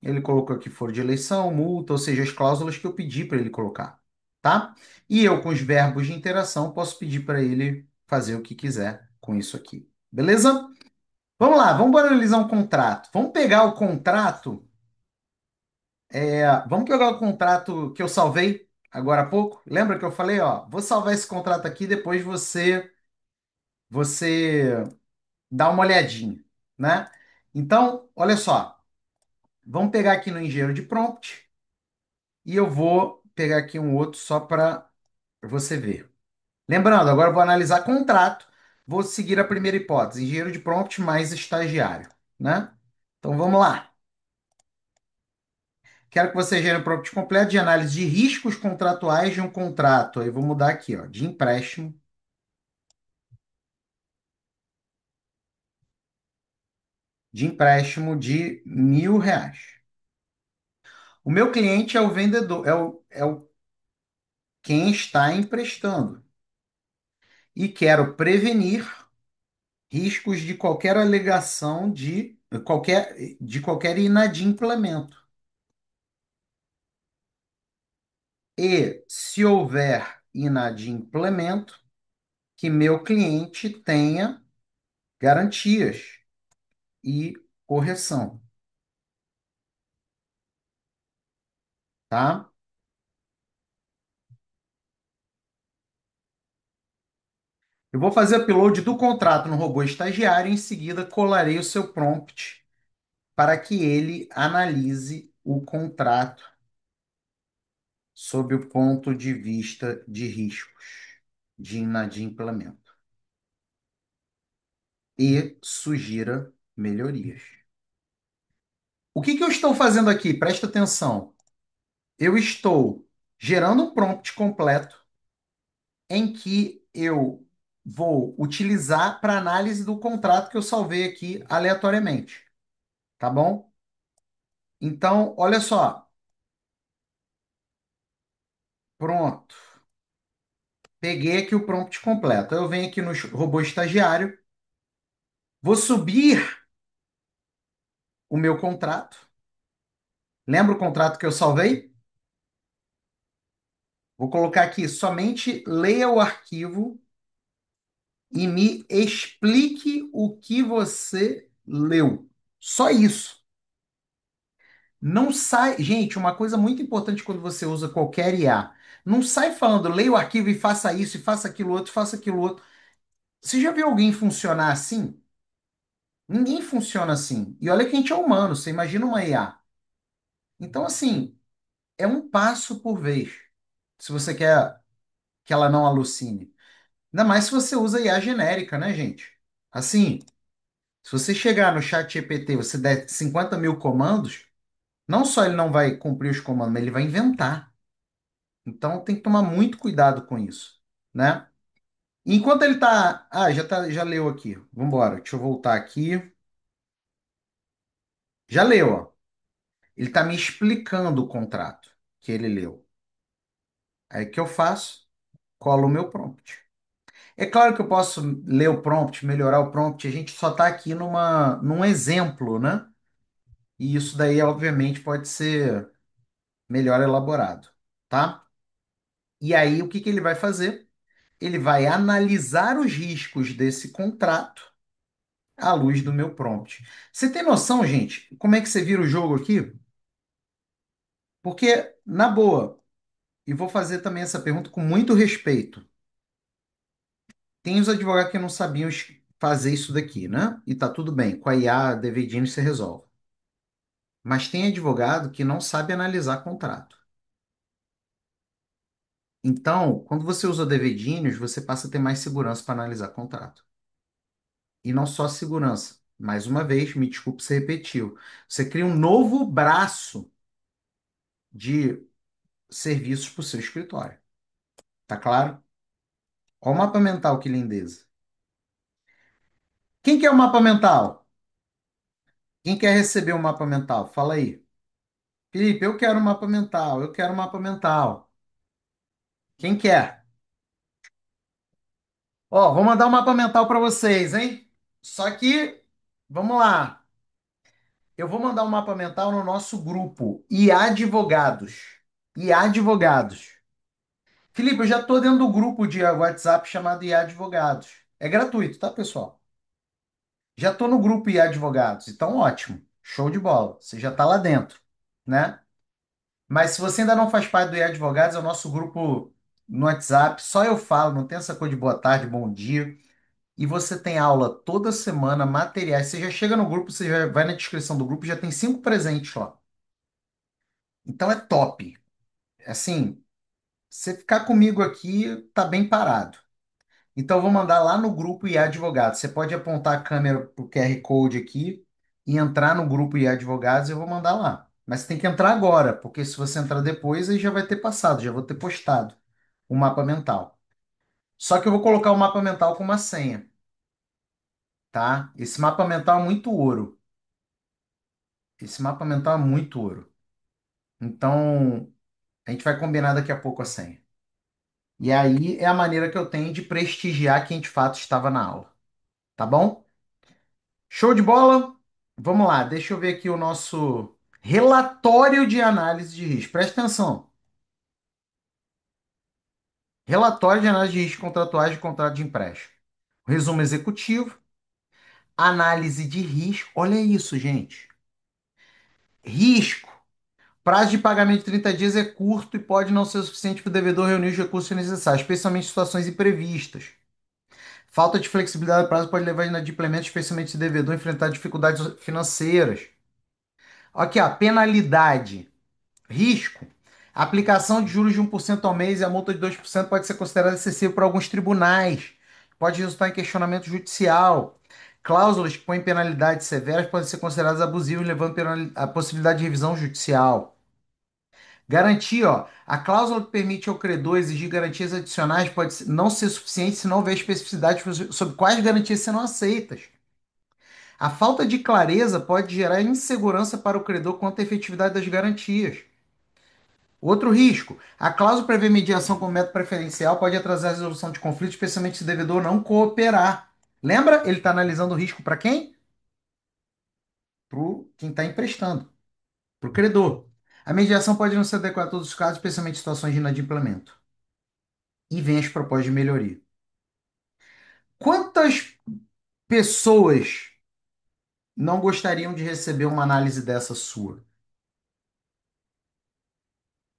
Speaker 1: Ele colocou aqui foro de eleição, multa, ou seja, as cláusulas que eu pedi para ele colocar, tá? E eu, com os verbos de interação, posso pedir para ele fazer o que quiser com isso aqui. Beleza? Vamos lá, vamos analisar um contrato. Vamos pegar o contrato. Vamos pegar o contrato que eu salvei agora há pouco. Lembra que eu falei, ó, vou salvar esse contrato aqui, depois você dá uma olhadinha, né? Então, olha só, vamos pegar aqui no engenheiro de prompt e eu vou pegar aqui um outro só para você ver. Lembrando, agora eu vou analisar contrato. Vou seguir a primeira hipótese, engenheiro de prompt mais estagiário, né? Então vamos lá. Quero que você gere um prompt completo de análise de riscos contratuais de um contrato. Aí vou mudar aqui, ó, de empréstimo de R$ 1.000. O meu cliente é o vendedor, é o quem está emprestando. E quero prevenir riscos de qualquer alegação de qualquer inadimplemento. E, se houver inadimplemento, que meu cliente tenha garantias e correção, tá? Eu vou fazer upload do contrato no robô estagiário e em seguida colarei o seu prompt para que ele analise o contrato sob o ponto de vista de riscos de inadimplemento e sugira melhorias. O que que eu estou fazendo aqui? Presta atenção. Eu estou gerando um prompt completo em que eu vou utilizar para análise do contrato que eu salvei aqui aleatoriamente, tá bom? Então, olha só. Pronto. Peguei aqui o prompt completo. Eu venho aqui no robô estagiário, vou subir o meu contrato. Lembra o contrato que eu salvei? Vou colocar aqui somente leia o arquivo e me explique o que você leu. Só isso. Não sai. Gente, uma coisa muito importante quando você usa qualquer IA. Não sai falando, leia o arquivo e faça isso, e faça aquilo outro, e faça aquilo outro. Você já viu alguém funcionar assim? Ninguém funciona assim. E olha que a gente é humano, você imagina uma IA. Então, assim, é um passo por vez. Se você quer que ela não alucine. Ainda mais se você usa IA genérica, né, gente? Assim, se você chegar no chat GPT, você der 50 mil comandos, não só ele não vai cumprir os comandos, mas ele vai inventar. Então tem que tomar muito cuidado com isso, né? Enquanto ele tá. Ah, já leu aqui. Vambora, deixa eu voltar aqui. Já leu, ó. Ele tá me explicando o contrato que ele leu. Aí o que eu faço? Colo o meu prompt. É claro que eu posso ler o prompt, melhorar o prompt, a gente só está aqui num exemplo, né? E isso daí, obviamente, pode ser melhor elaborado, tá? E aí, o que que ele vai fazer? Ele vai analisar os riscos desse contrato à luz do meu prompt. Você tem noção, gente, como é que você vira o jogo aqui? Porque, na boa, e vou fazer também essa pergunta com muito respeito. Tem os advogados que não sabiam fazer isso daqui, né? E tá tudo bem, com a IA, DVDino, você resolve. Mas tem advogado que não sabe analisar contrato. Então, quando você usa DVDinhos, você passa a ter mais segurança para analisar contrato. E não só segurança. Mais uma vez, me desculpe se repetiu. Você cria um novo braço de serviços para o seu escritório. Tá claro? Olha o mapa mental, que lindeza. Quem quer o mapa mental? Quem quer receber o mapa mental? Fala aí. Felipe, eu quero o mapa mental. Eu quero o mapa mental. Quem quer? Ó, vou mandar um mapa mental para vocês, hein? Só que, vamos lá. Eu vou mandar um mapa mental no nosso grupo e advogados. E advogados. Felipe, eu já estou dentro do grupo de WhatsApp chamado IA Advogados. É gratuito, tá, pessoal? Já estou no grupo IA Advogados. Então, ótimo. Show de bola. Você já está lá dentro, né? Mas se você ainda não faz parte do IA Advogados, é o nosso grupo no WhatsApp. Só eu falo, não tem essa coisa de boa tarde, bom dia. E você tem aula toda semana, materiais. Você já chega no grupo, você já vai na descrição do grupo, já tem 5 presentes lá. Então é top. Assim, você ficar comigo aqui, tá bem parado. Então eu vou mandar lá no grupo IA Advogados. Você pode apontar a câmera pro QR Code aqui e entrar no grupo IA Advogados, eu vou mandar lá. Mas você tem que entrar agora, porque se você entrar depois, aí já vai ter passado, já vou ter postado o mapa mental. Só que eu vou colocar o mapa mental com uma senha, tá? Esse mapa mental é muito ouro. Esse mapa mental é muito ouro. Então, a gente vai combinar daqui a pouco a senha. E aí é a maneira que eu tenho de prestigiar quem de fato estava na aula. Tá bom? Show de bola? Vamos lá, deixa eu ver aqui o nosso relatório de análise de risco. Presta atenção. Relatório de análise de risco contratuais de contrato de empréstimo. Resumo executivo, análise de risco. Olha isso, gente. Risco. Prazo de pagamento de 30 dias é curto e pode não ser suficiente para o devedor reunir os recursos necessários, especialmente em situações imprevistas. Falta de flexibilidade do prazo pode levar a inadimplemento, especialmente se o devedor enfrentar dificuldades financeiras. Aqui, ó, penalidade. Risco. A aplicação de juros de 1% ao mês e a multa de 2% pode ser considerada excessiva por alguns tribunais. Pode resultar em questionamento judicial. Cláusulas que põem penalidades severas podem ser consideradas abusivas, levando a possibilidade de revisão judicial. Garantia, ó. A cláusula que permite ao credor exigir garantias adicionais pode não ser suficiente se não houver especificidade sobre quais garantias serão aceitas. A falta de clareza pode gerar insegurança para o credor quanto à efetividade das garantias. Outro risco. A cláusula prevê mediação como método preferencial pode atrasar a resolução de conflitos, especialmente se o devedor não cooperar. Lembra? Ele está analisando o risco para quem? Para quem está emprestando, para o credor. A mediação pode não ser adequada a todos os casos, especialmente em situações de inadimplemento. E vem as propostas de melhoria. Quantas pessoas não gostariam de receber uma análise dessa sua?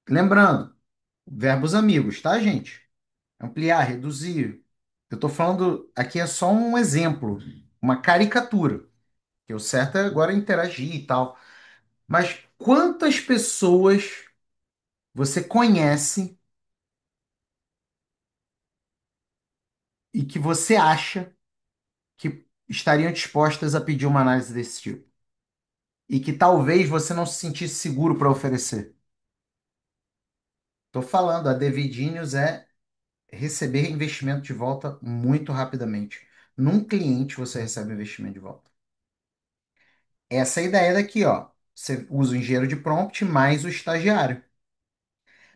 Speaker 1: Lembrando, verbos amigos, tá, gente? Ampliar, reduzir. Eu estou falando aqui é só um exemplo, uma caricatura. Que o certo é agora interagir e tal. Mas quantas pessoas você conhece e que você acha que estariam dispostas a pedir uma análise desse tipo? E que talvez você não se sentisse seguro para oferecer? Estou falando, a Devidinhos é receber investimento de volta muito rapidamente. Num cliente você recebe investimento de volta. Essa é a ideia daqui, ó. Você usa o engenheiro de prompt mais o estagiário.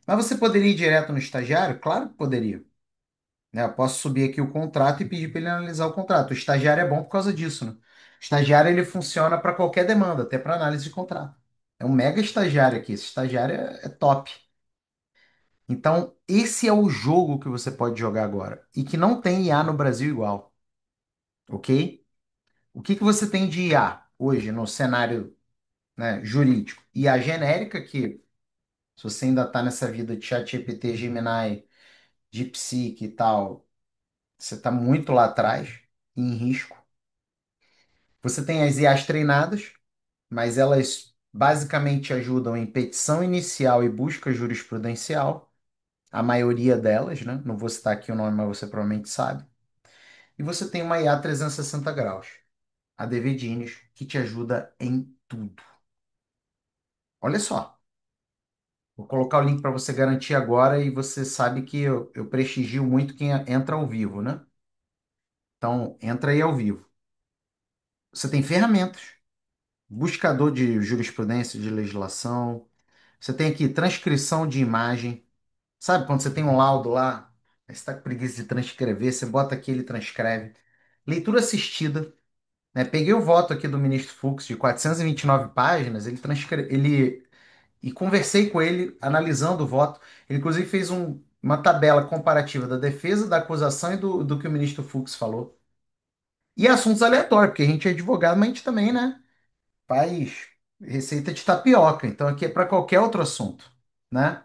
Speaker 1: Mas você poderia ir direto no estagiário? Claro que poderia. Né? Eu posso subir aqui o contrato e pedir para ele analisar o contrato. O estagiário é bom por causa disso, né? O estagiário ele funciona para qualquer demanda, até para análise de contrato. É um mega estagiário aqui. Esse estagiário é top. Então, esse é o jogo que você pode jogar agora e que não tem IA no Brasil igual, ok? O que que você tem de IA hoje no cenário, né, jurídico? IA genérica, que se você ainda está nessa vida de ChatGPT, Gemini, DeepSeek e tal, você está muito lá atrás, em risco. Você tem as IAs treinadas, mas elas basicamente ajudam em petição inicial e busca jurisprudencial, a maioria delas, né? Não vou citar aqui o nome, mas você provavelmente sabe. E você tem uma IA 360 graus, a DVDines, que te ajuda em tudo. Olha só, vou colocar o link para você garantir agora e você sabe que eu prestigio muito quem entra ao vivo, né? Então, entra aí ao vivo. Você tem ferramentas, buscador de jurisprudência, de legislação. Você tem aqui transcrição de imagem. Sabe quando você tem um laudo lá, aí você está com preguiça de transcrever, você bota aqui, ele transcreve. Leitura assistida, né? Peguei o voto aqui do ministro Fux de 429 páginas, ele e conversei com ele analisando o voto. Ele inclusive fez uma tabela comparativa da defesa, da acusação e do que o ministro Fux falou. E assuntos aleatórios, porque a gente é advogado, mas a gente também, né? Faz receita de tapioca. Então aqui é para qualquer outro assunto, né?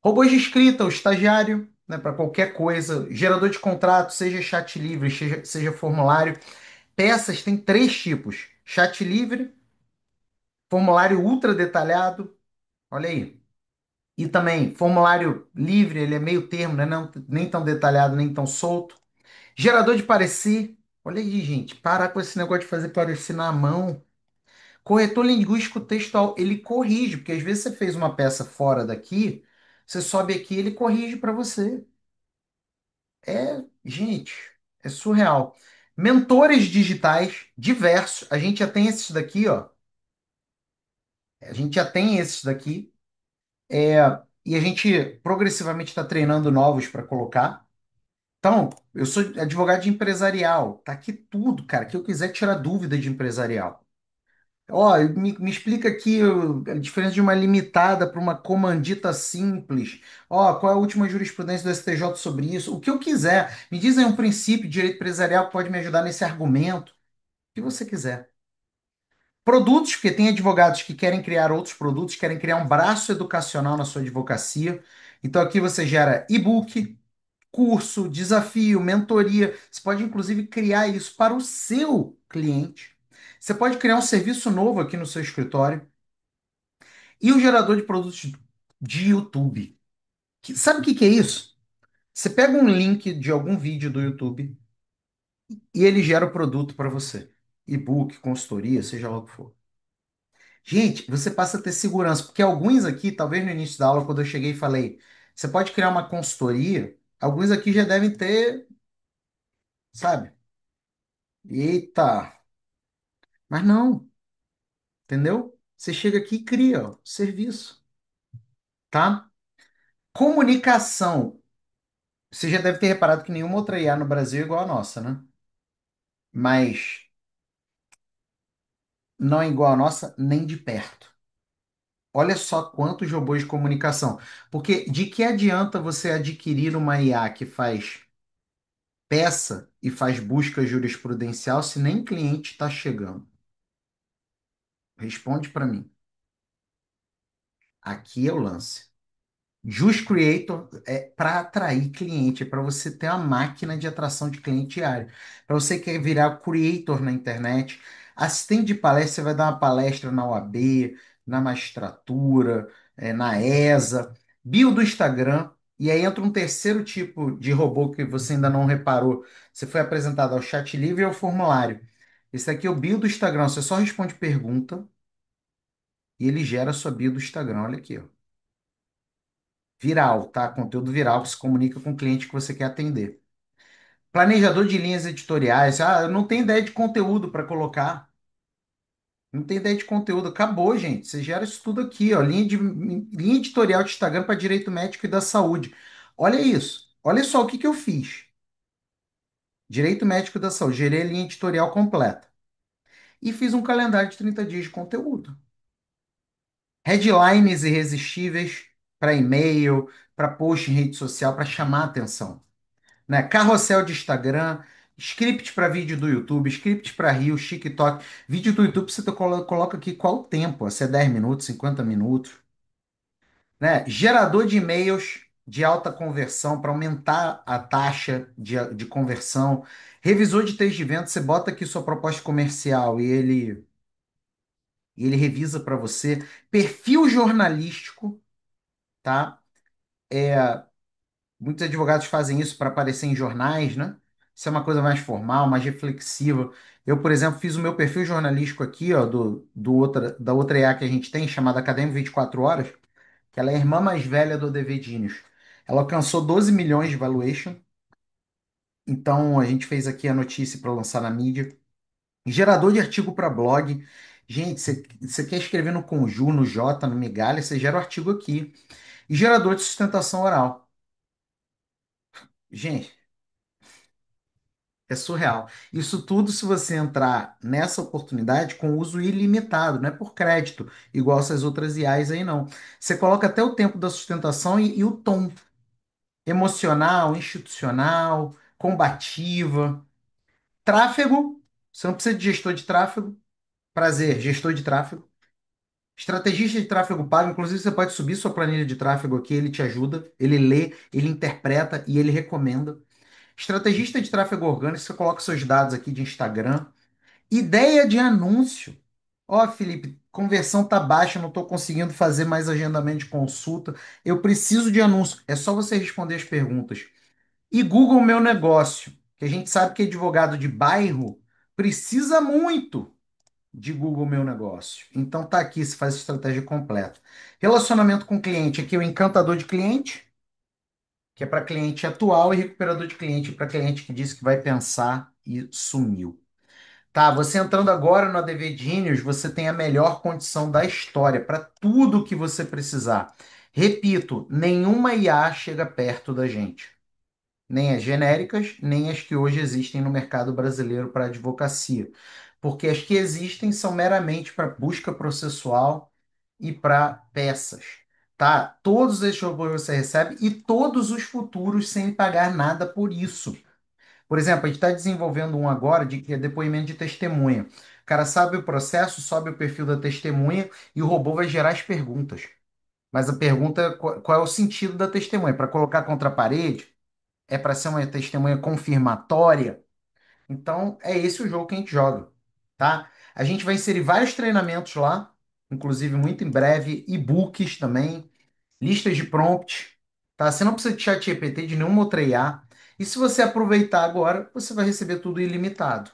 Speaker 1: Robôs de escrita, o estagiário, né, para qualquer coisa, gerador de contrato, seja chat livre, seja formulário. Peças tem três tipos: chat livre, formulário ultra detalhado, olha aí. E também formulário livre, ele é meio termo, né? Não, nem tão detalhado, nem tão solto. Gerador de parecer, olha aí, gente, parar com esse negócio de fazer parecer na mão. Corretor linguístico textual, ele corrige, porque às vezes você fez uma peça fora daqui, você sobe aqui, ele corrige para você. Gente, é surreal. Mentores digitais diversos. A gente já tem esses daqui, ó. A gente já tem esses daqui. É, e a gente progressivamente está treinando novos para colocar. Então, eu sou advogado de empresarial. Tá aqui tudo, cara, que eu quiser tirar dúvida de empresarial. Ó, me explica aqui a diferença de uma limitada para uma comandita simples. Ó, qual é a última jurisprudência do STJ sobre isso? O que eu quiser. Me diz aí um princípio de direito empresarial que pode me ajudar nesse argumento. O que você quiser. Produtos, porque tem advogados que querem criar outros produtos, querem criar um braço educacional na sua advocacia. Então aqui você gera e-book, curso, desafio, mentoria. Você pode inclusive criar isso para o seu cliente. Você pode criar um serviço novo aqui no seu escritório. E o gerador de produtos de YouTube. Sabe o que que é isso? Você pega um link de algum vídeo do YouTube e ele gera o produto para você. E-book, consultoria, seja lá o que for. Gente, você passa a ter segurança, porque alguns aqui, talvez no início da aula, quando eu cheguei e falei, você pode criar uma consultoria, alguns aqui já devem ter, sabe? Eita! Mas não, entendeu? Você chega aqui e cria, ó, serviço, tá? Comunicação. Você já deve ter reparado que nenhuma outra IA no Brasil é igual a nossa, né? Mas não é igual a nossa nem de perto. Olha só quantos robôs de comunicação. Porque de que adianta você adquirir uma IA que faz peça e faz busca jurisprudencial se nem cliente está chegando? Responde para mim. Aqui é o lance. Just Creator é para atrair cliente, é para você ter uma máquina de atração de cliente diário. Para você que quer virar creator na internet, assistente de palestra, você vai dar uma palestra na OAB, na magistratura, na ESA, bio do Instagram, e aí entra um terceiro tipo de robô que você ainda não reparou. Você foi apresentado ao chat livre e ao formulário. Esse aqui é o bio do Instagram, você só responde pergunta e ele gera a sua bio do Instagram. Olha aqui, ó. Viral, tá? Conteúdo viral que se comunica com o cliente que você quer atender. Planejador de linhas editoriais. Ah, eu não tenho ideia de conteúdo para colocar. Não tenho ideia de conteúdo. Acabou, gente. Você gera isso tudo aqui, ó. Linha editorial de Instagram para direito médico e da saúde. Olha isso. Olha só o que que eu fiz. Direito médico e da saúde. Gerei a linha editorial completa. E fiz um calendário de 30 dias de conteúdo. Headlines irresistíveis para e-mail, para post em rede social, para chamar a atenção, né? Carrossel de Instagram, script para vídeo do YouTube, script para Reels, TikTok. Vídeo do YouTube você coloca aqui qual o tempo, se é 10 minutos, 50 minutos, né? Gerador de e-mails de alta conversão para aumentar a taxa de conversão. Revisor de texto de venda, você bota aqui sua proposta comercial e ele revisa para você. Perfil jornalístico, tá? Muitos advogados fazem isso para aparecer em jornais, né? Isso é uma coisa mais formal, mais reflexiva. Eu, por exemplo, fiz o meu perfil jornalístico aqui, ó, da outra EA que a gente tem, chamada Academia 24 Horas, que ela é a irmã mais velha do ODV Diniz. Ela alcançou 12 milhões de valuation, então a gente fez aqui a notícia para lançar na mídia. Gerador de artigo para blog. Gente, você quer escrever no Conju, no J, no Migalha, você gera o artigo aqui. E gerador de sustentação oral. Gente, é surreal. Isso tudo se você entrar nessa oportunidade com uso ilimitado, não é por crédito, igual essas outras IAs aí, não. Você coloca até o tempo da sustentação e o tom emocional, institucional, combativa. Tráfego, você não precisa de gestor de tráfego. Prazer, gestor de tráfego. Estrategista de tráfego pago, inclusive você pode subir sua planilha de tráfego aqui, ele te ajuda, ele lê, ele interpreta e ele recomenda. Estrategista de tráfego orgânico, você coloca seus dados aqui de Instagram. Ideia de anúncio. Ó, Felipe, conversão tá baixa, não estou conseguindo fazer mais agendamento de consulta. Eu preciso de anúncio. É só você responder as perguntas. E Google Meu Negócio, que a gente sabe que advogado de bairro precisa muito de Google Meu Negócio. Então tá aqui, se faz a estratégia completa. Relacionamento com cliente, aqui o encantador de cliente, que é para cliente atual, e recuperador de cliente, para cliente que disse que vai pensar e sumiu. Tá, você entrando agora no ADV Genius, você tem a melhor condição da história para tudo que você precisar. Repito, nenhuma IA chega perto da gente. Nem as genéricas, nem as que hoje existem no mercado brasileiro para advocacia. Porque as que existem são meramente para busca processual e para peças. Tá? Todos esses robôs você recebe e todos os futuros sem pagar nada por isso. Por exemplo, a gente está desenvolvendo um agora de que é depoimento de testemunha. O cara sabe o processo, sobe o perfil da testemunha e o robô vai gerar as perguntas. Mas a pergunta é qual é o sentido da testemunha? Para colocar contra a parede? É para ser uma testemunha confirmatória? Então, é esse o jogo que a gente joga, tá? A gente vai inserir vários treinamentos lá, inclusive muito em breve, e-books também, listas de prompt, tá? Você não precisa de chat GPT de nenhuma outra IA. E se você aproveitar agora, você vai receber tudo ilimitado.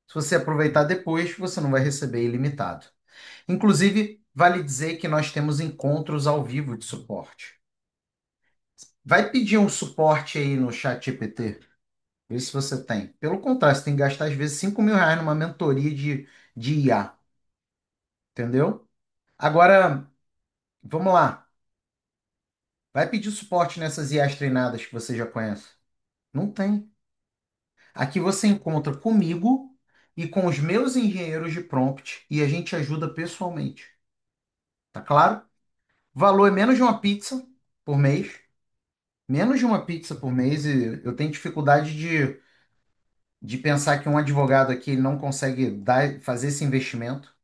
Speaker 1: Se você aproveitar depois, você não vai receber ilimitado. Inclusive, vale dizer que nós temos encontros ao vivo de suporte. Vai pedir um suporte aí no chat GPT? Vê se você tem. Pelo contrário, você tem que gastar às vezes R$ 5.000 numa mentoria de IA, entendeu? Agora, vamos lá. Vai pedir suporte nessas IAs treinadas que você já conhece? Não tem. Aqui você encontra comigo e com os meus engenheiros de prompt e a gente ajuda pessoalmente. Tá claro? O valor é menos de uma pizza por mês. Menos de uma pizza por mês e eu tenho dificuldade de pensar que um advogado aqui não consegue fazer esse investimento,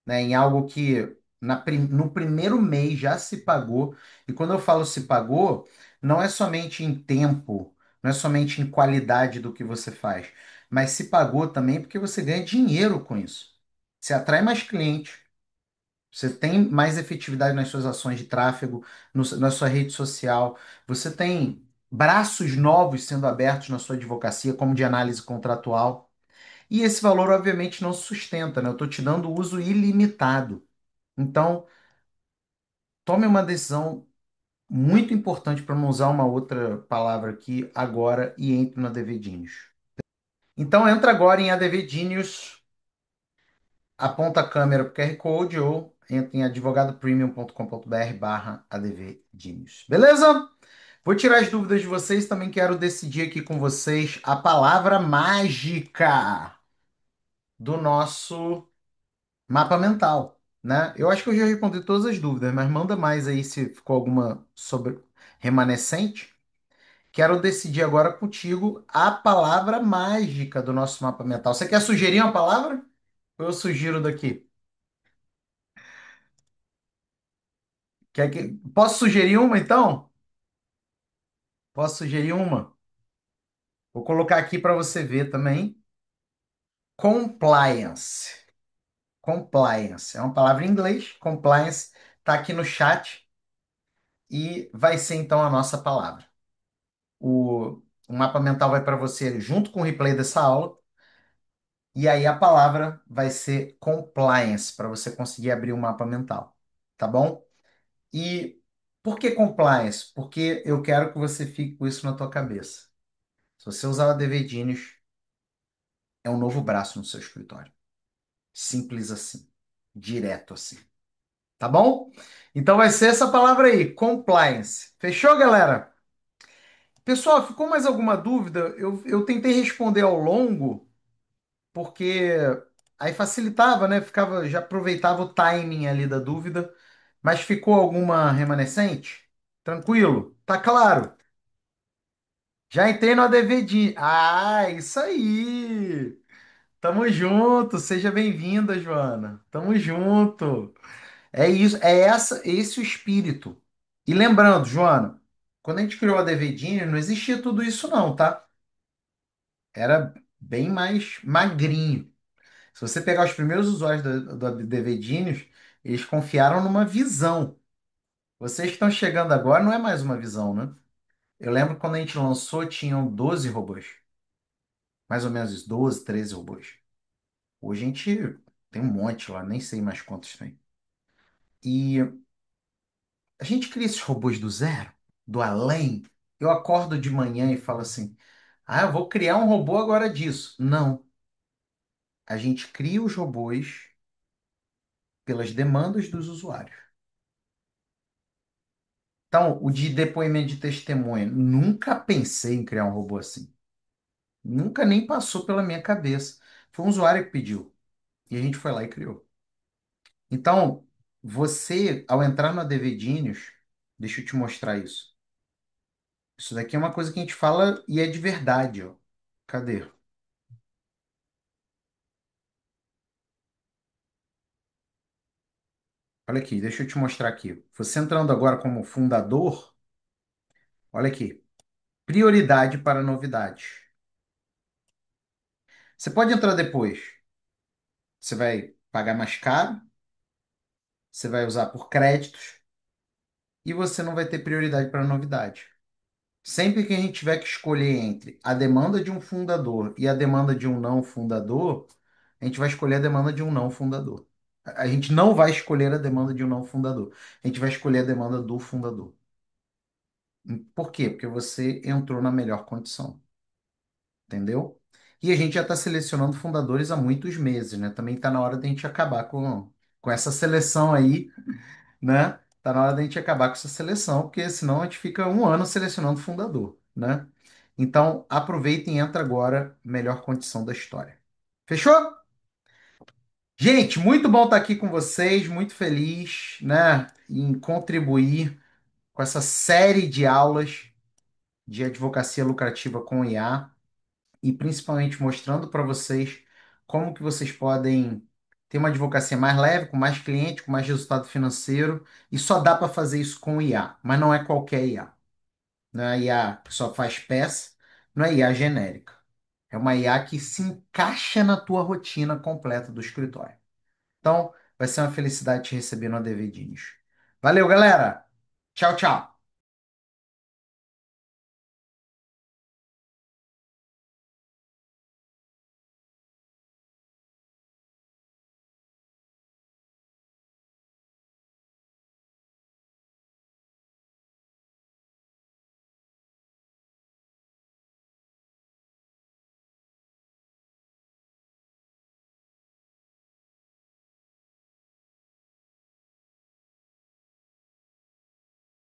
Speaker 1: né, em algo que No primeiro mês já se pagou. E quando eu falo se pagou, não é somente em tempo, não é somente em qualidade do que você faz, mas se pagou também porque você ganha dinheiro com isso. Você atrai mais clientes, você tem mais efetividade nas suas ações de tráfego, na sua rede social, você tem braços novos sendo abertos na sua advocacia, como de análise contratual. E esse valor, obviamente, não se sustenta, né? Eu estou te dando uso ilimitado. Então, tome uma decisão muito importante para não usar uma outra palavra aqui agora e entre na DVDinhos. Então, entra agora em advdinios, aponta a câmera para o QR Code ou entra em advogadopremium.com.br/advdinios. Beleza? Vou tirar as dúvidas de vocês, também quero decidir aqui com vocês a palavra mágica do nosso mapa mental, né? Eu acho que eu já respondi todas as dúvidas, mas manda mais aí se ficou alguma sobre remanescente. Quero decidir agora contigo a palavra mágica do nosso mapa mental. Você quer sugerir uma palavra? Ou eu sugiro daqui? Posso sugerir uma então? Posso sugerir uma? Vou colocar aqui para você ver também. Compliance. Compliance. É uma palavra em inglês. Compliance está aqui no chat e vai ser então a nossa palavra. O mapa mental vai para você junto com o replay dessa aula. E aí a palavra vai ser compliance para você conseguir abrir o mapa mental. Tá bom? E por que compliance? Porque eu quero que você fique com isso na tua cabeça. Se você usar o ADV Genius, é um novo braço no seu escritório. Simples assim. Direto assim. Tá bom? Então vai ser essa palavra aí, compliance. Fechou, galera? Pessoal, ficou mais alguma dúvida? Eu tentei responder ao longo, porque aí facilitava, né? Ficava, já aproveitava o timing ali da dúvida. Mas ficou alguma remanescente? Tranquilo? Tá claro? Já entrei no ADVD. Ah, isso aí! Tamo junto, seja bem-vinda, Joana. Tamo junto. É isso, esse o espírito. E lembrando, Joana, quando a gente criou a DVDinho, não existia tudo isso não, tá? Era bem mais magrinho. Se você pegar os primeiros usuários do DVDinhos, eles confiaram numa visão. Vocês que estão chegando agora não é mais uma visão, né? Eu lembro quando a gente lançou, tinham 12 robôs. Mais ou menos isso, 12, 13 robôs. Hoje a gente tem um monte lá, nem sei mais quantos tem. E a gente cria esses robôs do zero, do além. Eu acordo de manhã e falo assim: ah, eu vou criar um robô agora disso. Não. A gente cria os robôs pelas demandas dos usuários. Então, o de depoimento de testemunha, nunca pensei em criar um robô assim. Nunca nem passou pela minha cabeça. Foi um usuário que pediu. E a gente foi lá e criou. Então, você, ao entrar no ADVDinhos, deixa eu te mostrar isso. Isso daqui é uma coisa que a gente fala e é de verdade, ó. Cadê? Olha aqui, deixa eu te mostrar aqui. Você entrando agora como fundador, olha aqui. Prioridade para novidades. Você pode entrar depois. Você vai pagar mais caro, você vai usar por créditos e você não vai ter prioridade para novidade. Sempre que a gente tiver que escolher entre a demanda de um fundador e a demanda de um não fundador, a gente vai escolher a demanda de um não fundador. A gente não vai escolher a demanda de um não fundador. A gente vai escolher a demanda do fundador. Por quê? Porque você entrou na melhor condição, entendeu? E a gente já está selecionando fundadores há muitos meses, né? Também está na hora da gente acabar com essa seleção aí, né? Tá na hora da gente acabar com essa seleção, porque senão a gente fica um ano selecionando fundador, né? Então, aproveita e entra agora, melhor condição da história. Fechou? Gente, muito bom estar aqui com vocês, muito feliz, né, em contribuir com essa série de aulas de advocacia lucrativa com IA e principalmente mostrando para vocês como que vocês podem ter uma advocacia mais leve, com mais cliente, com mais resultado financeiro, e só dá para fazer isso com IA, mas não é qualquer IA. Não é IA que só faz peça, não é IA genérica. É uma IA que se encaixa na tua rotina completa do escritório. Então, vai ser uma felicidade te receber no ADV Diniz. Valeu, galera! Tchau, tchau!